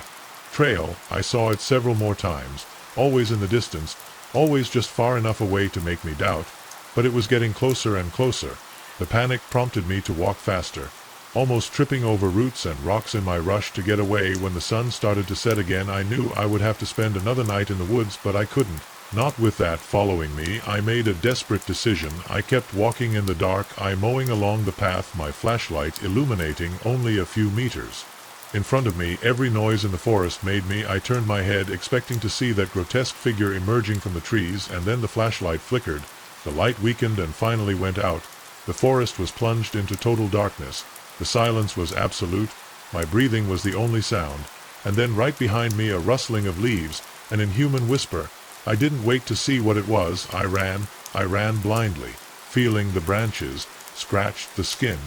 trail, I saw it several more times, always in the distance, always just far enough away to make me doubt, but it was getting closer and closer. The panic prompted me to walk faster, almost tripping over roots and rocks in my rush to get away. When the sun started to set again, I knew I would have to spend another night in the woods, but I couldn't. Not with that following me. I made a desperate decision. I kept walking in the dark, I mowing along the path, my flashlight illuminating only a few meters in front of me. Every noise in the forest made me. I turned my head, expecting to see that grotesque figure emerging from the trees, and then the flashlight flickered. The light weakened and finally went out. The forest was plunged into total darkness. The silence was absolute. My breathing was the only sound. And then right behind me, a rustling of leaves, an inhuman whisper. I didn't wait to see what it was. I ran blindly, feeling the branches, scratched the skin,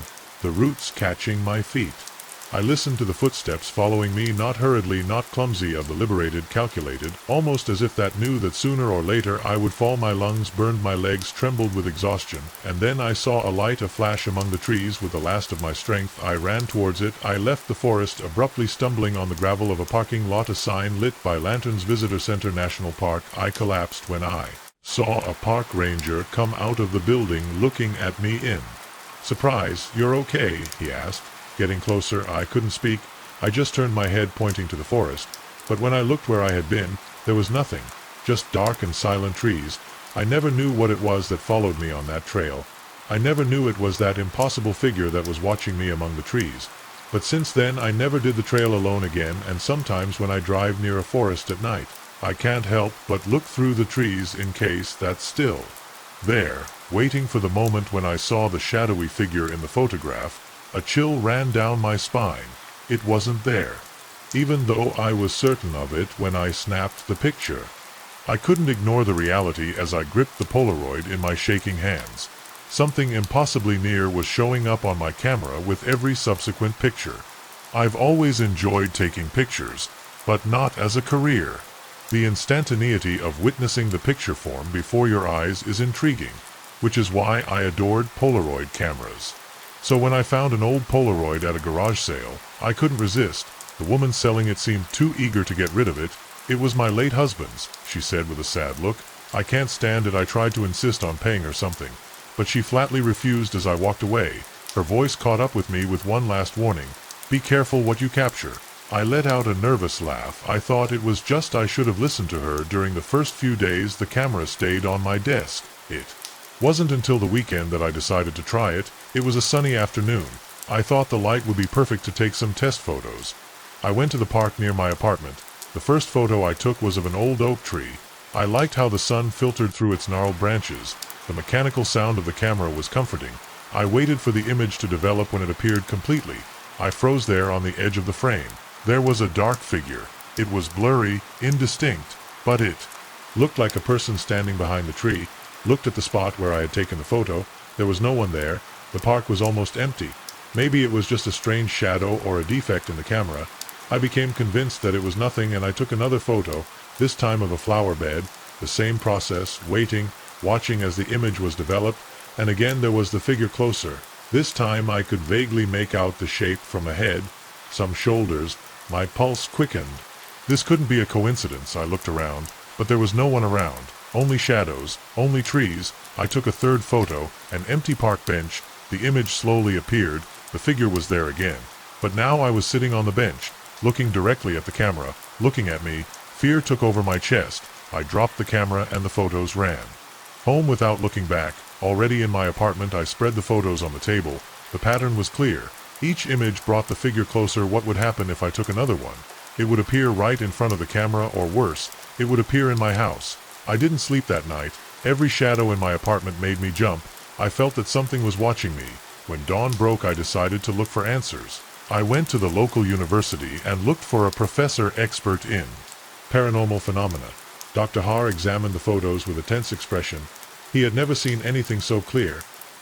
the roots catching my feet. I listened to the footsteps following me, not hurriedly, not clumsy, of the liberated, calculated, almost as if that knew that sooner or later I would fall. My lungs burned, my legs trembled with exhaustion, and then I saw a light, a flash among the trees. With the last of my strength, I ran towards it. I left the forest abruptly, stumbling on the gravel of a parking lot, a sign lit by lanterns, Visitor Center National Park. I collapsed when I saw a park ranger come out of the building, looking at me in surprise. "You're okay?" he asked. Getting closer, I couldn't speak. I just turned my head, pointing to the forest. But when I looked where I had been, there was nothing, just dark and silent trees. I never knew what it was that followed me on that trail. I never knew it was that impossible figure that was watching me among the trees. But since then, I never did the trail alone again, and sometimes when I drive near a forest at night, I can't help but look through the trees in case that's still there, waiting for the moment when I saw the shadowy figure in the photograph. A chill ran down my spine. It wasn't there, even though I was certain of it when I snapped the picture. I couldn't ignore the reality as I gripped the Polaroid in my shaking hands. Something impossibly near was showing up on my camera with every subsequent picture. I've always enjoyed taking pictures, but not as a career. The instantaneity of witnessing the picture form before your eyes is intriguing, which is why I adored Polaroid cameras. So when I found an old Polaroid at a garage sale, I couldn't resist. The woman selling it seemed too eager to get rid of it. "It was my late husband's," she said with a sad look. "I can't stand it." I tried to insist on paying her something, but she flatly refused as I walked away. Her voice caught up with me with one last warning. "Be careful what you capture." I let out a nervous laugh. I thought it was just I should have listened to her. During the first few days, the camera stayed on my desk. It wasn't until the weekend that I decided to try it. It was a sunny afternoon. I thought the light would be perfect to take some test photos. I went to the park near my apartment. The first photo I took was of an old oak tree. I liked how the sun filtered through its gnarled branches. The mechanical sound of the camera was comforting. I waited for the image to develop. When it appeared completely, I froze there on the edge of the frame. There was a dark figure. It was blurry, indistinct, but it looked like a person standing behind the tree. Looked at the spot where I had taken the photo. There was no one there. The park was almost empty. Maybe it was just a strange shadow or a defect in the camera. I became convinced that it was nothing, and I took another photo, this time of a flower bed. The same process, waiting, watching as the image was developed, and again there was the figure closer. This time I could vaguely make out the shape from a head, some shoulders. My pulse quickened. This couldn't be a coincidence. I looked around, but there was no one around. Only shadows, only trees. I took a third photo, an empty park bench. The image slowly appeared. The figure was there again. But now I was sitting on the bench, looking directly at the camera, looking at me. Fear took over my chest. I dropped the camera and the photos ran. Home without looking back. Already in my apartment, I spread the photos on the table. The pattern was clear. Each image brought the figure closer. What would happen if I took another one? It would appear right in front of the camera, or worse, it would appear in my house. I didn't sleep that night. Every shadow in my apartment made me jump. I felt that something was watching me. When dawn broke, I decided to look for answers. I went to the local university and looked for a professor expert in paranormal phenomena. Dr. Har examined the photos with a tense expression. He had never seen anything so clear.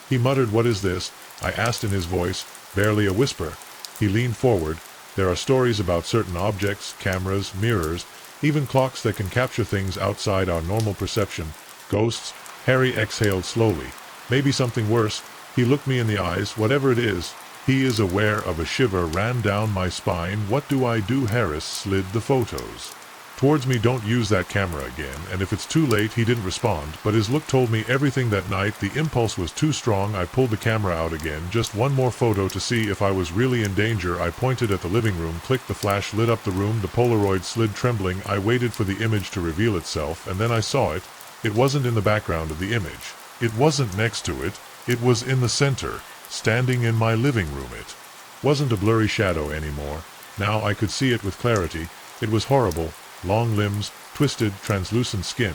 He muttered, "What is this?" I asked in his voice, barely a whisper. He leaned forward. "There are stories about certain objects, cameras, mirrors, even clocks that can capture things outside our normal perception. Ghosts." Harry exhaled slowly. "Maybe something worse." He looked me in the eyes. "Whatever it is." He is aware of a shiver ran down my spine. "What do I do?" Harris slid the photos towards me. "Don't use that camera again, and if it's too late." He didn't respond, but his look told me everything that night. The impulse was too strong. I pulled the camera out again, just one more photo to see if I was really in danger. I pointed at the living room, clicked, the flash lit up the room, the Polaroid slid trembling. I waited for the image to reveal itself, and then I saw it. It wasn't in the background of the image. It wasn't next to it. It was in the center, standing in my living room. It wasn't a blurry shadow anymore. Now I could see it with clarity. It was horrible. Long limbs, twisted, translucent skin.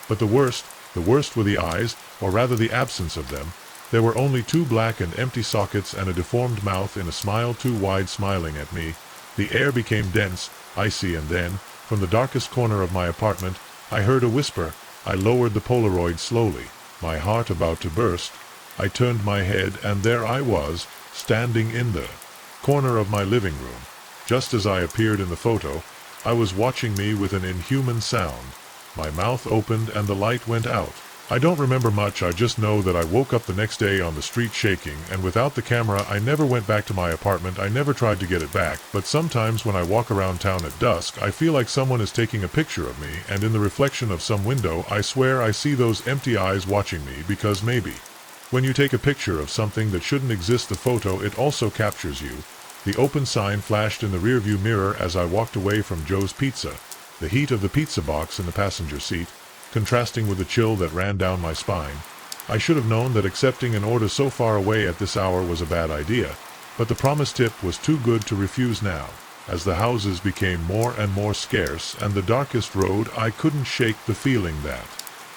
But the worst were the eyes, or rather the absence of them. There were only two black and empty sockets and a deformed mouth in a smile too wide, smiling at me. The air became dense, icy, and then, from the darkest corner of my apartment, I heard a whisper. I lowered the Polaroid slowly, my heart about to burst. I turned my head, and there I was, standing in the corner of my living room. Just as I appeared in the photo, I was watching me with an inhuman sound. My mouth opened and the light went out. I don't remember much. I just know that I woke up the next day on the street shaking, and without the camera I never went back to my apartment. I never tried to get it back, but sometimes when I walk around town at dusk, I feel like someone is taking a picture of me, and in the reflection of some window, I swear I see those empty eyes watching me. Because maybe when you take a picture of something that shouldn't exist, the photo, it also captures you. The open sign flashed in the rearview mirror as I walked away from Joe's Pizza. The heat of the pizza box in the passenger seat, contrasting with the chill that ran down my spine. I should have known that accepting an order so far away at this hour was a bad idea, but the promised tip was too good to refuse now. As the houses became more and more scarce and the darkest road, I couldn't shake the feeling that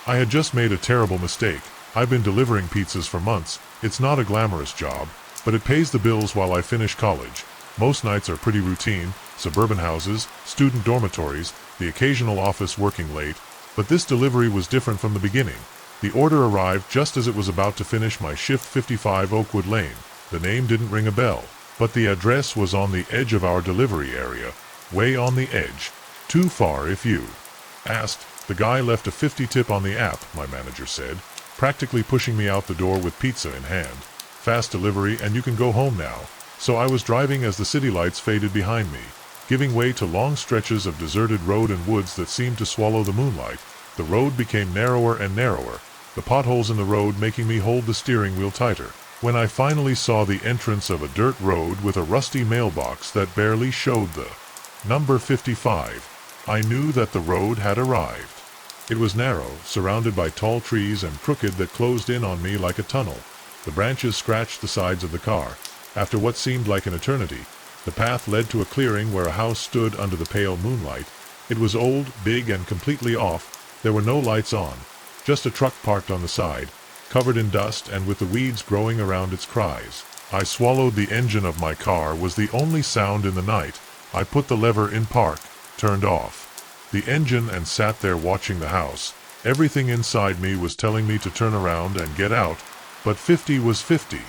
I had just made a terrible mistake. I've been delivering pizzas for months. It's not a glamorous job, but it pays the bills while I finish college. Most nights are pretty routine: suburban houses, student dormitories, the occasional office working late. But this delivery was different from the beginning. The order arrived just as it was about to finish my shift. 55 Oakwood Lane. The name didn't ring a bell, but the address was on the edge of our delivery area. Way on the edge. Too far if you asked. The guy left a 50 tip on the app, my manager said, practically pushing me out the door with pizza in hand. Fast delivery and you can go home now. So I was driving as the city lights faded behind me, giving way to long stretches of deserted road and woods that seemed to swallow the moonlight. The road became narrower and narrower, the potholes in the road making me hold the steering wheel tighter. When I finally saw the entrance of a dirt road with a rusty mailbox that barely showed the number 55, I knew that the road had arrived. It was narrow, surrounded by tall trees, and crooked, that closed in on me like a tunnel. The branches scratched the sides of the car. After what seemed like an eternity, the path led to a clearing where a house stood under the pale moonlight. It was old, big, and completely off. There were no lights on, just a truck parked on the side, covered in dust and with the weeds growing around its cries. I swallowed. The engine of my car was the only sound in the night. I put the lever in park, turned off the engine, and sat there watching the house. Everything inside me was telling me to turn around and get out, but 50 was 50.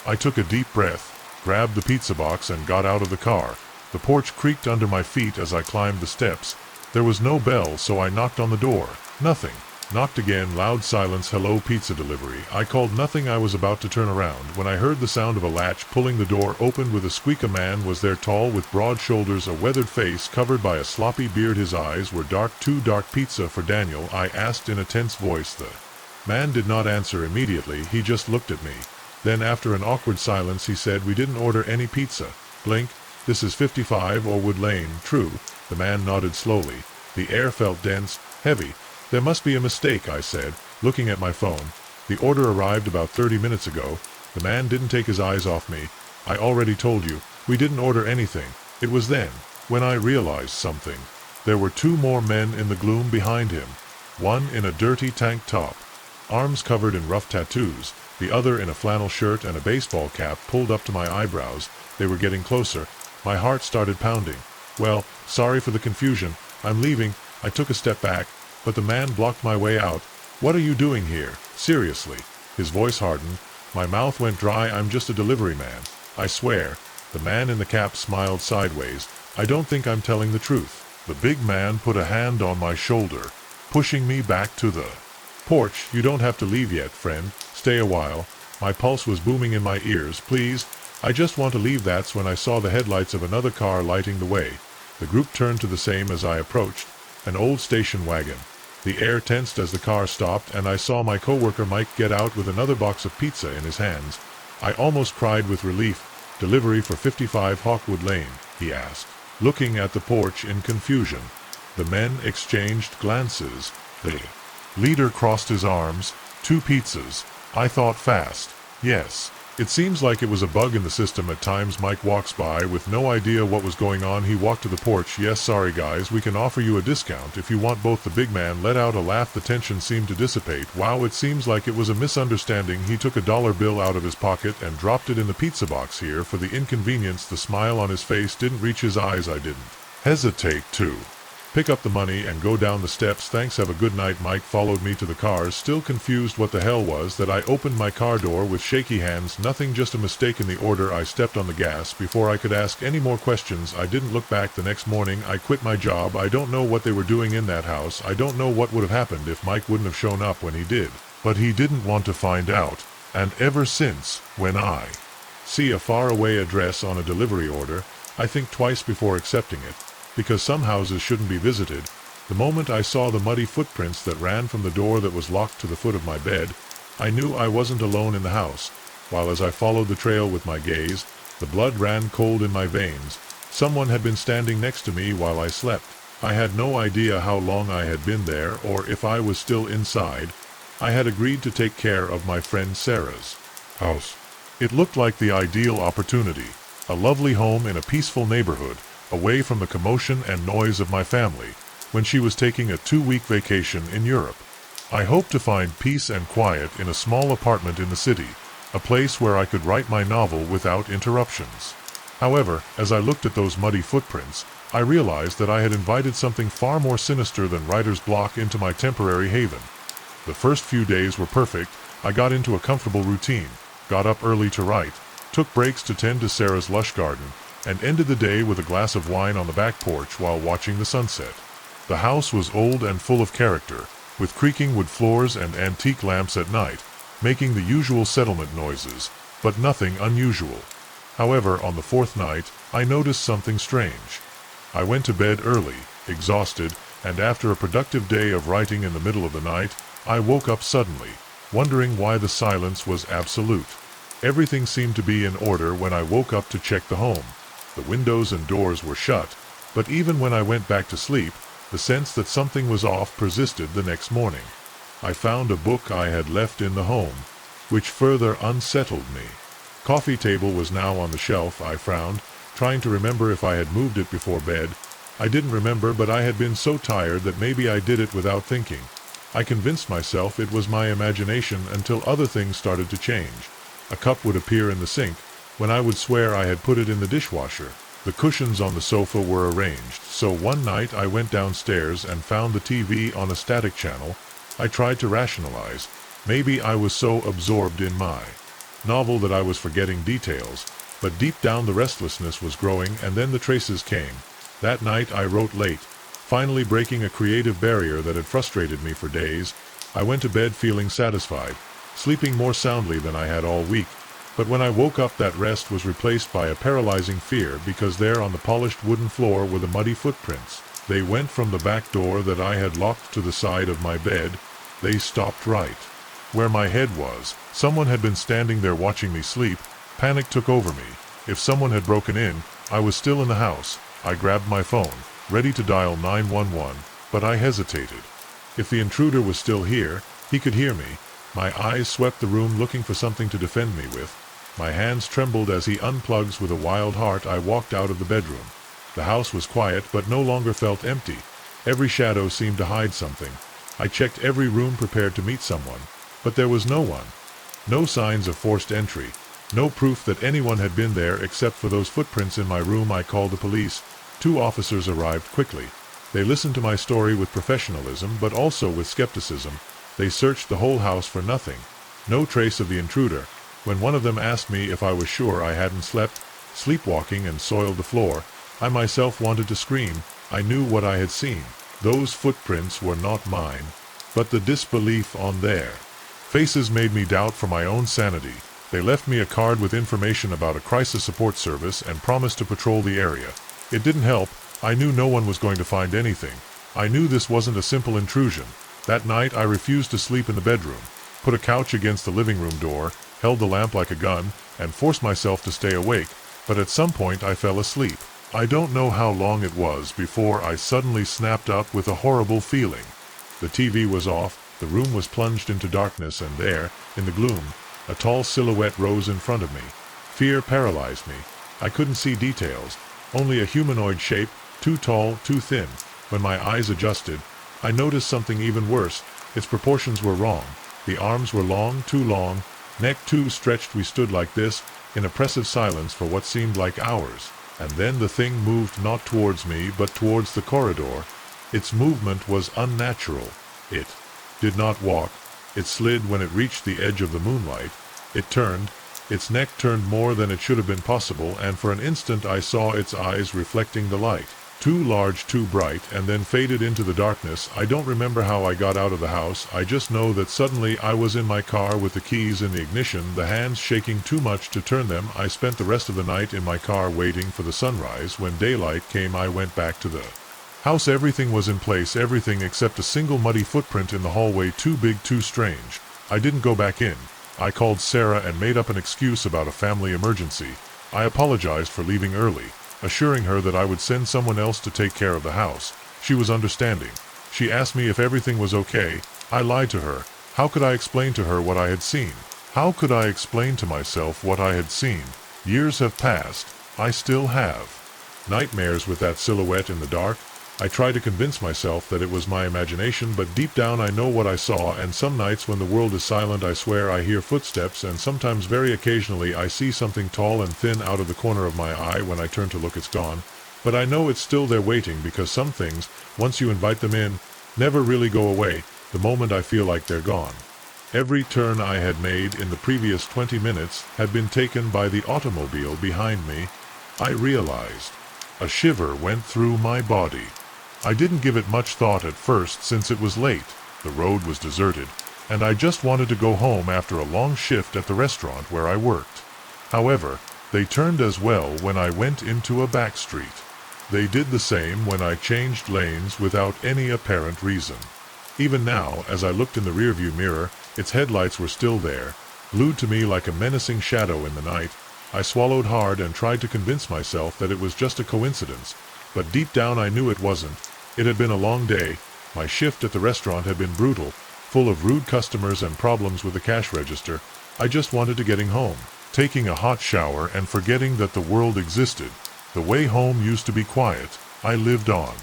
I took a deep breath, grabbed the pizza box, and got out of the car. The porch creaked under my feet as I climbed the steps. There was no bell, so I knocked on the door. Nothing. Knocked again. Loud silence. "Hello, pizza delivery." I called nothing. I was about to turn around when I heard the sound of a latch pulling. The door opened with a squeak. A man was there, tall, with broad shoulders, a weathered face covered by a sloppy beard. His eyes were dark. "Too dark pizza for Daniel?" I asked in a tense voice. The man did not answer immediately. He just looked at me. Then, after an awkward silence, he said, "We didn't order any pizza." Blink. "This is 55 Oakwood Lane." "True." The man nodded slowly. The air felt dense, heavy. There must be a mistake, I said, looking at my phone. The order arrived about 30 minutes ago. The man didn't take his eyes off me. I already told you, we didn't order anything. It was then, when I realized something. There were two more men in the gloom behind him. One in a dirty tank top, arms covered in rough tattoos, the other in a flannel shirt and a baseball cap pulled up to my eyebrows. They were getting closer. My heart started pounding. Well, sorry for the confusion. I'm leaving. I took a step back, but the man blocked my way out. What are you doing here? Seriously. His voice hardened. My mouth went dry. I'm just a delivery man. I swear. The man in the cap smiled sideways. I don't think I'm telling the truth. The big man put a hand on my shoulder, pushing me back to the porch. You don't have to leave yet, friend. Stay a while. My pulse was booming in my ears. Please. I just want to leave. That's when I saw the headlights of another car lighting the way. The group turned to the same as I approached. An old station wagon. The air tensed as the car stopped, and I saw my coworker Mike get out with another box of pizza in his hands. I almost cried with relief. Delivery for 55 Hawkwood Lane, he asked, looking at the porch in confusion. The men exchanged glances. The leader crossed his arms. 2 pizzas. I thought fast. Yes. It seems like it was a bug in the system at times. Mike walks by with no idea what was going on. He walked to the porch. Yes, sorry guys, we can offer you a discount if you want both. The big man let out a laugh. The tension seemed to dissipate. Wow, it seems like it was a misunderstanding. He took a dollar bill out of his pocket and dropped it in the pizza box. Here for the inconvenience. The smile on his face didn't reach his eyes. I didn't hesitate to pick up the money and go down the steps. Thanks, have a good night. Mike followed me to the cars, still confused what the hell was that. I opened my car door with shaky hands. Nothing, just a mistake in the order. I stepped on the gas before I could ask any more questions. I didn't look back. The next morning I quit my job. I don't know what they were doing in that house. I don't know what would have happened if Mike wouldn't have shown up when he did. But he didn't want to find out. And ever since, when I see a faraway address on a delivery order, I think twice before accepting it. Because some houses shouldn't be visited. The moment I saw the muddy footprints that ran from the door that was locked to the foot of my bed, I knew I wasn't alone in the house. While as I followed the trail with my gaze, the blood ran cold in my veins. Someone had been standing next to me while I slept. I had no idea how long I had been there or if I was still inside. I had agreed to take care of my friend Sarah's house. It looked like the ideal opportunity. A lovely home in a peaceful neighborhood, away from the commotion and noise of my family, when she was taking a 2-week vacation in Europe. I hoped to find peace and quiet in a small apartment in the city, a place where I could write my novel without interruptions. However, as I looked at those muddy footprints, I realized that I had invited something far more sinister than writer's block into my temporary haven. The first few days were perfect. I got into a comfortable routine, got up early to write, took breaks to tend to Sarah's lush garden, and ended the day with a glass of wine on the back porch while watching the sunset. The house was old and full of character, with creaking wood floors and antique lamps at night, making the usual settlement noises, but nothing unusual. However, on the 4th night, I noticed something strange. I went to bed early, exhausted, and after a productive day of writing in the middle of the night, I woke up suddenly, wondering why the silence was absolute. Everything seemed to be in order when I woke up to check the home. The windows and doors were shut, but even when I went back to sleep, the sense that something was off persisted the next morning. I found a book I had left in the home, which further unsettled me. Coffee table was now on the shelf. I frowned, trying to remember if I had moved it before bed. I didn't remember, but I had been so tired that maybe I did it without thinking. I convinced myself it was my imagination until other things started to change. A cup would appear in the sink, when I would swear I had put it in the dishwasher. The cushions on the sofa were arranged, so one night I went downstairs and found the TV on a static channel. I tried to rationalize. Maybe I was so absorbed in my novel that I was forgetting details, but deep down the restlessness was growing, and then the traces came. That night I wrote late, finally breaking a creative barrier that had frustrated me for days. I went to bed feeling satisfied, sleeping more soundly than I had all week. But when I woke up, that rest was replaced by a paralyzing fear, because there on the polished wooden floor were the muddy footprints. They went from the back door that I had locked to the side of my bed. They stopped right where my head was. Someone had been standing there watching me sleep. Panic took over me. If someone had broken in, I was still in the house. I grabbed my phone, ready to dial 911, but I hesitated. If the intruder was still here, he could hear me. My eyes swept the room looking for something to defend me with. My hands trembled as he unplugs. With a wild heart, I walked out of the bedroom. The house was quiet, but no longer felt empty. Every shadow seemed to hide something. I checked every room prepared to meet someone, but there was no one. No signs of forced entry. No proof that anyone had been there except for those footprints in my room. I called the police. 2 officers arrived quickly. They listened to my story with professionalism, but also with skepticism. They searched the whole house for nothing. No trace of the intruder. When one of them asked me if I was sure I hadn't sleepwalking and soiled the floor, I myself wanted to scream. I knew what I had seen. Those footprints were not mine, but the disbelief on their faces made me doubt for my own sanity. They left me a card with information about a crisis support service and promised to patrol the area. It didn't help. I knew no one was going to find anything. I knew this wasn't a simple intrusion. That night I refused to sleep in the bedroom, put a couch against the living room door, held the lamp like a gun, and forced myself to stay awake, but at some point I fell asleep. I don't know how long it was before I suddenly snapped up with a horrible feeling. The TV was off, the room was plunged into darkness, and there, in the gloom, a tall silhouette rose in front of me. Fear paralyzed me. I couldn't see details, only a humanoid shape, too tall, too thin. When my eyes adjusted, I noticed something even worse. Its proportions were wrong. The arms were long, too long, neck too stretched. We stood like this, in oppressive silence for what seemed like hours. And then the thing moved not towards me, but towards the corridor. Its movement was unnatural. It did not walk. It slid when it reached the edge of the moonlight. It turned. Its neck turned more than it should have been possible, and for an instant I saw its eyes reflecting the light. Too large, too bright, and then faded into the darkness. I don't remember how I got out of the house. I just know that suddenly I was in my car with the keys in the ignition, the hands shaking too much to turn them. I spent the rest of the night in my car waiting for the sunrise. When daylight came, I went back to the house. Everything was in place, everything except a single muddy footprint in the hallway, too big, too strange. I didn't go back in. I called Sarah and made up an excuse about a family emergency. I apologized for leaving early, assuring her that I would send someone else to take care of the house. She was understanding. She asked me if everything was okay. I lied to her. How could I explain to her what I had seen? How could I explain to myself what I had seen? Years have passed. I still have nightmares with that silhouette in the dark. I try to convince myself that it was my imagination, but deep down I know what I saw, and some nights when the world is silent I swear I hear footsteps, and sometimes very occasionally I see something tall and thin out of the corner of my eye. When I turn to look, it's gone. But I know it's still there waiting, because some things, once you invite them in, never really go away the moment I feel like they're gone. Every turn I had made in the previous 20 minutes had been taken by the automobile behind me. I realized. A shiver went through my body. I didn't give it much thought at first since it was late, the road was deserted, and I just wanted to go home after a long shift at the restaurant where I worked. However, they turned as well when I went into a back street. They did the same when I changed lanes without any apparent reason. Even now, as I looked in the rearview mirror, its headlights were still there, glued to me like a menacing shadow in the night. I swallowed hard and tried to convince myself that it was just a coincidence, but deep down I knew it wasn't. It had been a long day. My shift at the restaurant had been brutal, full of rude customers and problems with the cash register. I just wanted to get home, taking a hot shower and forgetting that the world existed. The way home used to be quiet. I lived on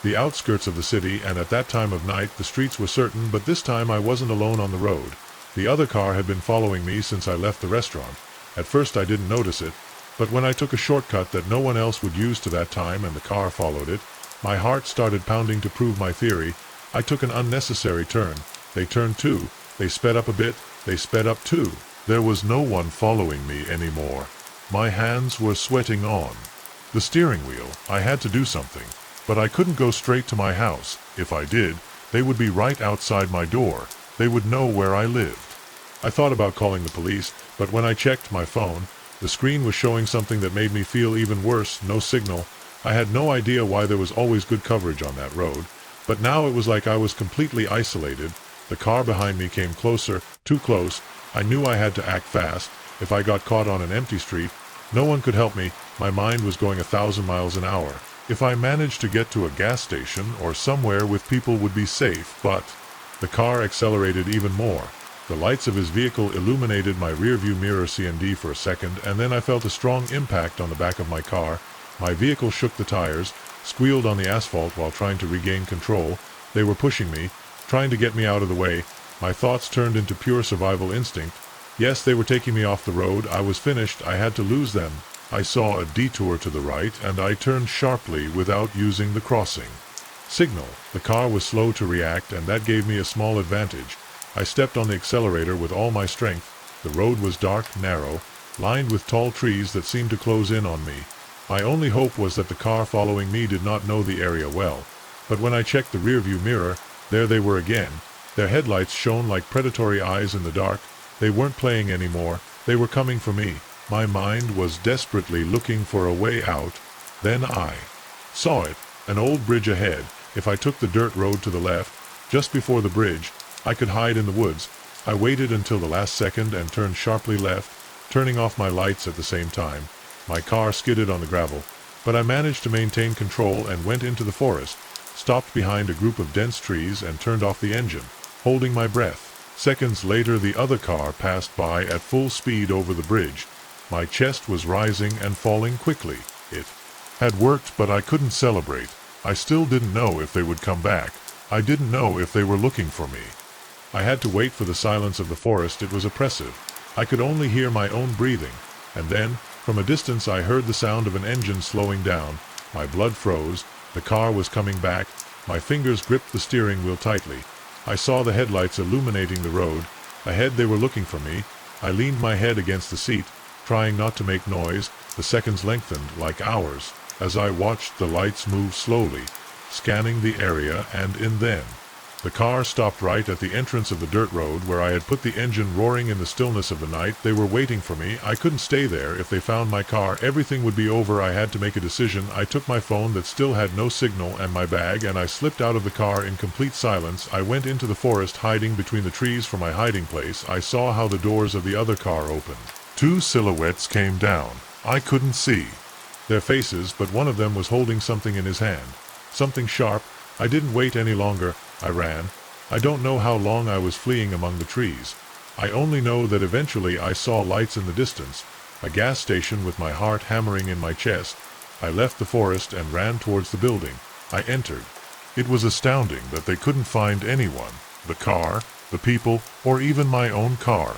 the outskirts of the city, and at that time of night the streets were certain, but this time I wasn't alone on the road. The other car had been following me since I left the restaurant. At first I didn't notice it, but when I took a shortcut that no one else would use to that time and the car followed it, my heart started pounding to prove my theory. I took an unnecessary turn. They turned too. They sped up a bit. They sped up too. There was no one following me anymore. My hands were sweating on the steering wheel. I had to do something, but I couldn't go straight to my house. If I did, they would be right outside my door. They would know where I lived. I thought about calling the police, but when I checked my phone, the screen was showing something that made me feel even worse. No signal. I had no idea why there was always good coverage on that road, but now it was like I was completely isolated. The car behind me came closer, too close. I knew I had to act fast. If I got caught on an empty street, no one could help me. My mind was going 1,000 miles an hour. If I managed to get to a gas station or somewhere with people would be safe, but the car accelerated even more. The lights of his vehicle illuminated my rearview mirror C&D for a second, and then I felt a strong impact on the back of my car. My vehicle shook the tires, squealed on the asphalt while trying to regain control. They were pushing me, trying to get me out of the way. My thoughts turned into pure survival instinct. Yes, they were taking me off the road. I was finished. I had to lose them. I saw a detour to the right, and I turned sharply without using the crossing signal. The car was slow to react, and that gave me a small advantage. I stepped on the accelerator with all my strength. The road was dark, narrow, lined with tall trees that seemed to close in on me. My only hope was that the car following me did not know the area well. But when I checked the rearview mirror, there they were again. Their headlights shone like predatory eyes in the dark. They weren't playing anymore. They were coming for me. My mind was desperately looking for a way out. Then I saw it, an old bridge ahead. If I took the dirt road to the left, just before the bridge, I could hide in the woods. I waited until the last second and turned sharply left, turning off my lights at the same time. My car skidded on the gravel, but I managed to maintain control and went into the forest, stopped behind a group of dense trees and turned off the engine, holding my breath. Seconds later, the other car passed by at full speed over the bridge. My chest was rising and falling quickly. It had worked, but I couldn't celebrate. I still didn't know if they would come back. I didn't know if they were looking for me. I had to wait for the silence of the forest. It was oppressive. I could only hear my own breathing. And then, from a distance, I heard the sound of an engine slowing down. My blood froze. The car was coming back. My fingers gripped the steering wheel tightly. I saw the headlights illuminating the road. Ahead they were looking for me. I leaned my head against the seat, trying not to make noise. The seconds lengthened like hours as I watched the lights move slowly, scanning the area, and then the car stopped right at the entrance of the dirt road where I had put the engine roaring in the stillness of the night. They were waiting for me. I couldn't stay there. If they found my car, everything would be over. I had to make a decision. I took my phone that still had no signal and my bag, and I slipped out of the car in complete silence. I went into the forest, hiding between the trees for my hiding place. I saw how the doors of the other car opened. Two silhouettes came down. I couldn't see their faces, but one of them was holding something in his hand. Something sharp. I didn't wait any longer. I ran. I don't know how long I was fleeing among the trees. I only know that eventually I saw lights in the distance, a gas station with my heart hammering in my chest. I left the forest and ran towards the building. I entered. It was astounding that they couldn't find anyone, the car, the people, or even my own car.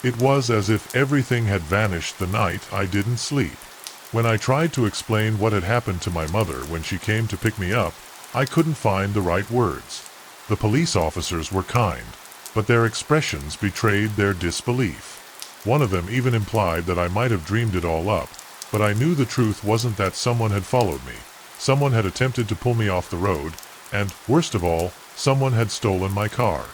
It was as if everything had vanished the night I didn't sleep. When I tried to explain what had happened to my mother when she came to pick me up, I couldn't find the right words. The police officers were kind, but their expressions betrayed their disbelief. One of them even implied that I might have dreamed it all up, but I knew the truth wasn't that. Someone had followed me. Someone had attempted to pull me off the road, and, worst of all, someone had stolen my car.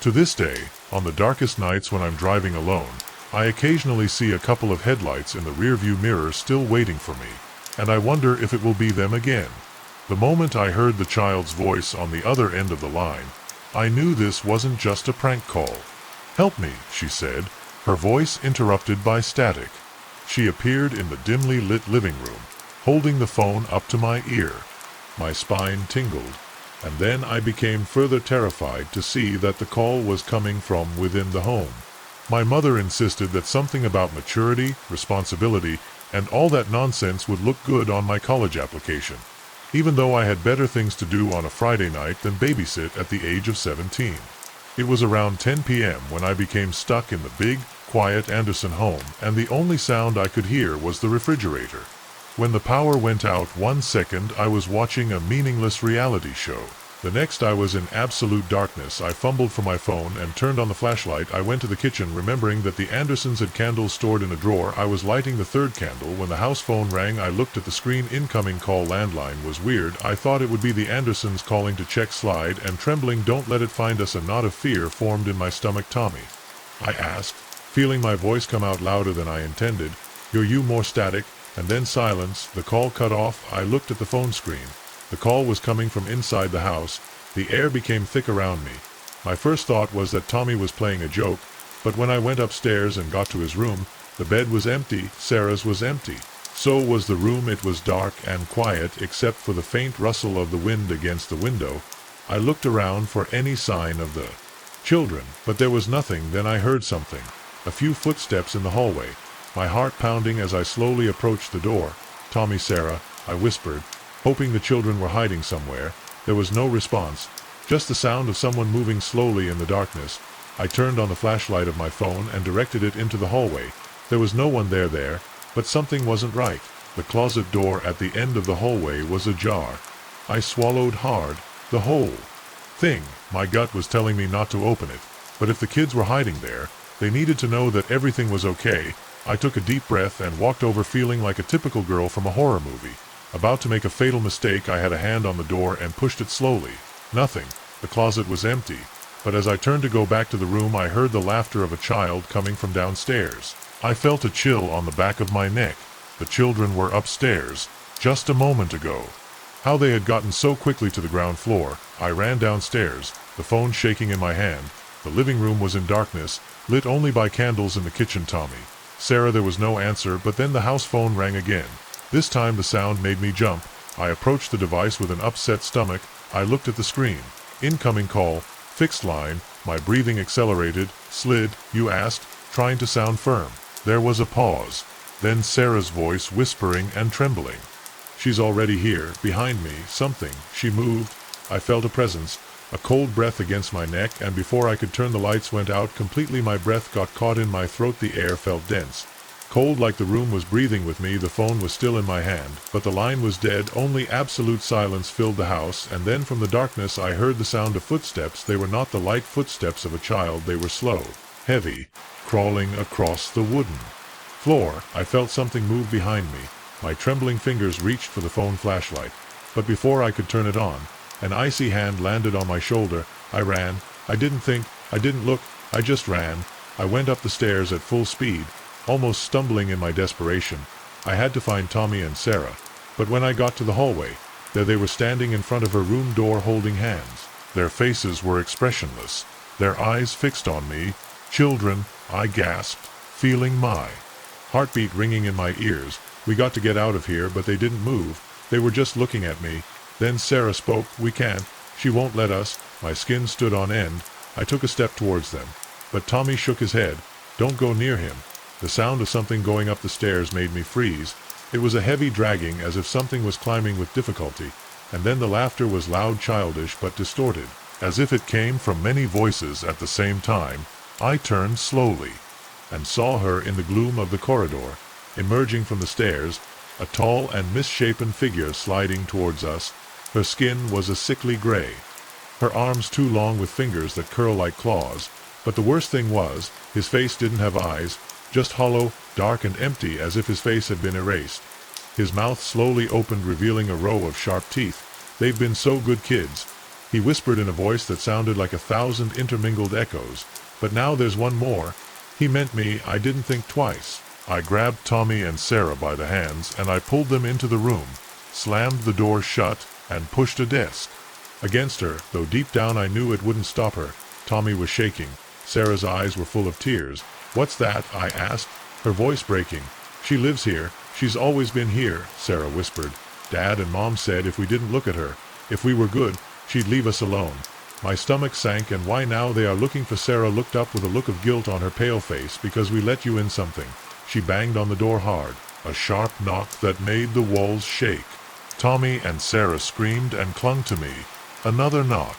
To this day, on the darkest nights when I'm driving alone, I occasionally see a couple of headlights in the rearview mirror still waiting for me, and I wonder if it will be them again. The moment I heard the child's voice on the other end of the line, I knew this wasn't just a prank call. "Help me," she said, her voice interrupted by static. She appeared in the dimly lit living room, holding the phone up to my ear. My spine tingled, and then I became further terrified to see that the call was coming from within the home. My mother insisted that something about maturity, responsibility, and all that nonsense would look good on my college application, even though I had better things to do on a Friday night than babysit at the age of 17. It was around 10 p.m. when I became stuck in the big, quiet Anderson home, and the only sound I could hear was the refrigerator. When the power went out 1 second, I was watching a meaningless reality show. The next, I was in absolute darkness. I fumbled for my phone and turned on the flashlight. I went to the kitchen, remembering that the Andersons had candles stored in a drawer. I was lighting the third candle when the house phone rang. I looked at the screen. Incoming call. Landline. Was weird. I thought it would be the Andersons calling to check slide, and trembling, "Don't let it find us." A knot of fear formed in my stomach. "Tommy?" I asked, feeling my voice come out louder than I intended. "You?" More static, and then silence. The call cut off. I looked at the phone screen. The call was coming from inside the house. The air became thick around me. My first thought was that Tommy was playing a joke, but when I went upstairs and got to his room, the bed was empty. Sarah's was empty. So was the room. It was dark and quiet except for the faint rustle of the wind against the window. I looked around for any sign of the children, but there was nothing. Then I heard something. A few footsteps in the hallway. My heart pounding as I slowly approached the door. "Tommy, Sarah," I whispered, hoping the children were hiding somewhere. There was no response, just the sound of someone moving slowly in the darkness. I turned on the flashlight of my phone and directed it into the hallway. There was no one there, but something wasn't right. The closet door at the end of the hallway was ajar. I swallowed hard. The whole thing, my gut was telling me not to open it, but if the kids were hiding there, they needed to know that everything was okay. I took a deep breath and walked over, feeling like a typical girl from a horror movie. About to make a fatal mistake, I had a hand on the door and pushed it slowly. Nothing. The closet was empty. But as I turned to go back to the room, I heard the laughter of a child coming from downstairs. I felt a chill on the back of my neck. The children were upstairs, just a moment ago. How they had gotten so quickly to the ground floor. I ran downstairs, the phone shaking in my hand. The living room was in darkness, lit only by candles in the kitchen. "Tommy, Sarah." There was no answer, but then the house phone rang again. This time the sound made me jump. I approached the device with an upset stomach. I looked at the screen. "Incoming call, fixed line." My breathing accelerated. "Slid, you asked," trying to sound firm. There was a pause. Then Sarah's voice, whispering and trembling. "She's already here, behind me." Something. She moved. I felt a presence, a cold breath against my neck, and before I could turn, the lights went out completely. My breath got caught in my throat. The air felt dense, cold, like the room was breathing with me. The phone was still in my hand, but the line was dead. Only absolute silence filled the house, and then from the darkness I heard the sound of footsteps. They were not the light footsteps of a child. They were slow, heavy, crawling across the wooden floor. I felt something move behind me. My trembling fingers reached for the phone flashlight, but before I could turn it on, an icy hand landed on my shoulder. I ran. I didn't think, I didn't look, I just ran. I went up the stairs at full speed, almost stumbling in my desperation. I had to find Tommy and Sarah, but when I got to the hallway, there they were, standing in front of her room door holding hands. Their faces were expressionless, their eyes fixed on me. "Children," I gasped, feeling my heartbeat ringing in my ears. "We got to get out of here," but they didn't move. They were just looking at me. Then Sarah spoke. "We can't. She won't let us." My skin stood on end. I took a step towards them, but Tommy shook his head. "Don't go near him." The sound of something going up the stairs made me freeze. It was a heavy dragging, as if something was climbing with difficulty. And then the laughter was loud, childish, but distorted, as if it came from many voices at the same time. I turned slowly and saw her in the gloom of the corridor, emerging from the stairs, a tall and misshapen figure sliding towards us. Her skin was a sickly gray, her arms too long with fingers that curl like claws. But the worst thing was, his face didn't have eyes, just hollow, dark and empty, as if his face had been erased. His mouth slowly opened, revealing a row of sharp teeth. "They've been so good, kids," he whispered in a voice that sounded like 1,000 intermingled echoes. "But now there's one more." He meant me. I didn't think twice. I grabbed Tommy and Sarah by the hands, and I pulled them into the room, slammed the door shut, and pushed a desk against her, though deep down I knew it wouldn't stop her. Tommy was shaking. Sarah's eyes were full of tears. "What's that?" I asked, her voice breaking. "She lives here. She's always been here," Sarah whispered. "Dad and Mom said if we didn't look at her, if we were good, she'd leave us alone." My stomach sank. "And why now they are looking for?" Sarah looked up with a look of guilt on her pale face. "Because we let you in something." She banged on the door hard, a sharp knock that made the walls shake. Tommy and Sarah screamed and clung to me. Another knock.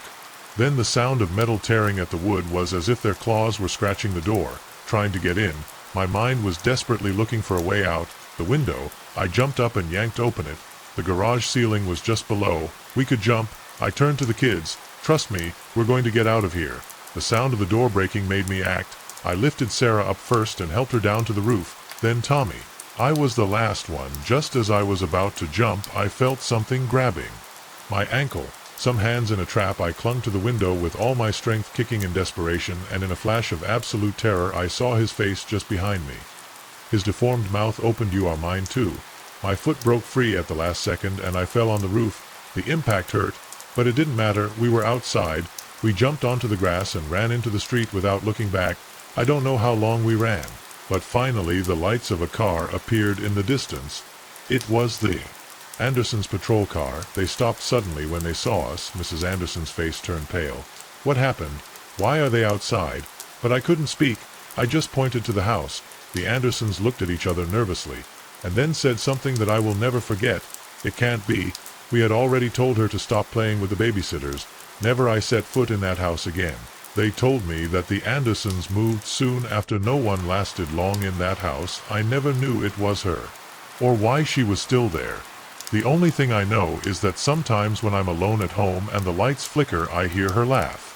Then the sound of metal tearing at the wood, was as if their claws were scratching the door, trying to get in. My mind was desperately looking for a way out. The window. I jumped up and yanked open it. The garage ceiling was just below. We could jump. I turned to the kids. "Trust me, we're going to get out of here." The sound of the door breaking made me act. I lifted Sarah up first and helped her down to the roof, then Tommy. I was the last one. Just as I was about to jump, I felt something grabbing my ankle. Some hands in a trap. I clung to the window with all my strength, kicking in desperation, and in a flash of absolute terror I saw his face just behind me. His deformed mouth opened. "You are mine too." My foot broke free at the last second, and I fell on the roof. The impact hurt, but it didn't matter. We were outside. We jumped onto the grass and ran into the street without looking back. I don't know how long we ran, but finally the lights of a car appeared in the distance. It was the Andersons' patrol car. They stopped suddenly when they saw us. Mrs. Anderson's face turned pale. What happened? Why are they outside? But I couldn't speak. I just pointed to the house. The Andersons looked at each other nervously, and then said something that I will never forget. It can't be. We had already told her to stop playing with the babysitters. Never I set foot in that house again. They told me that the Andersons moved soon after. No one lasted long in that house. I never knew it was her, or why she was still there. The only thing I know is that sometimes when I'm alone at home and the lights flicker, I hear her laugh.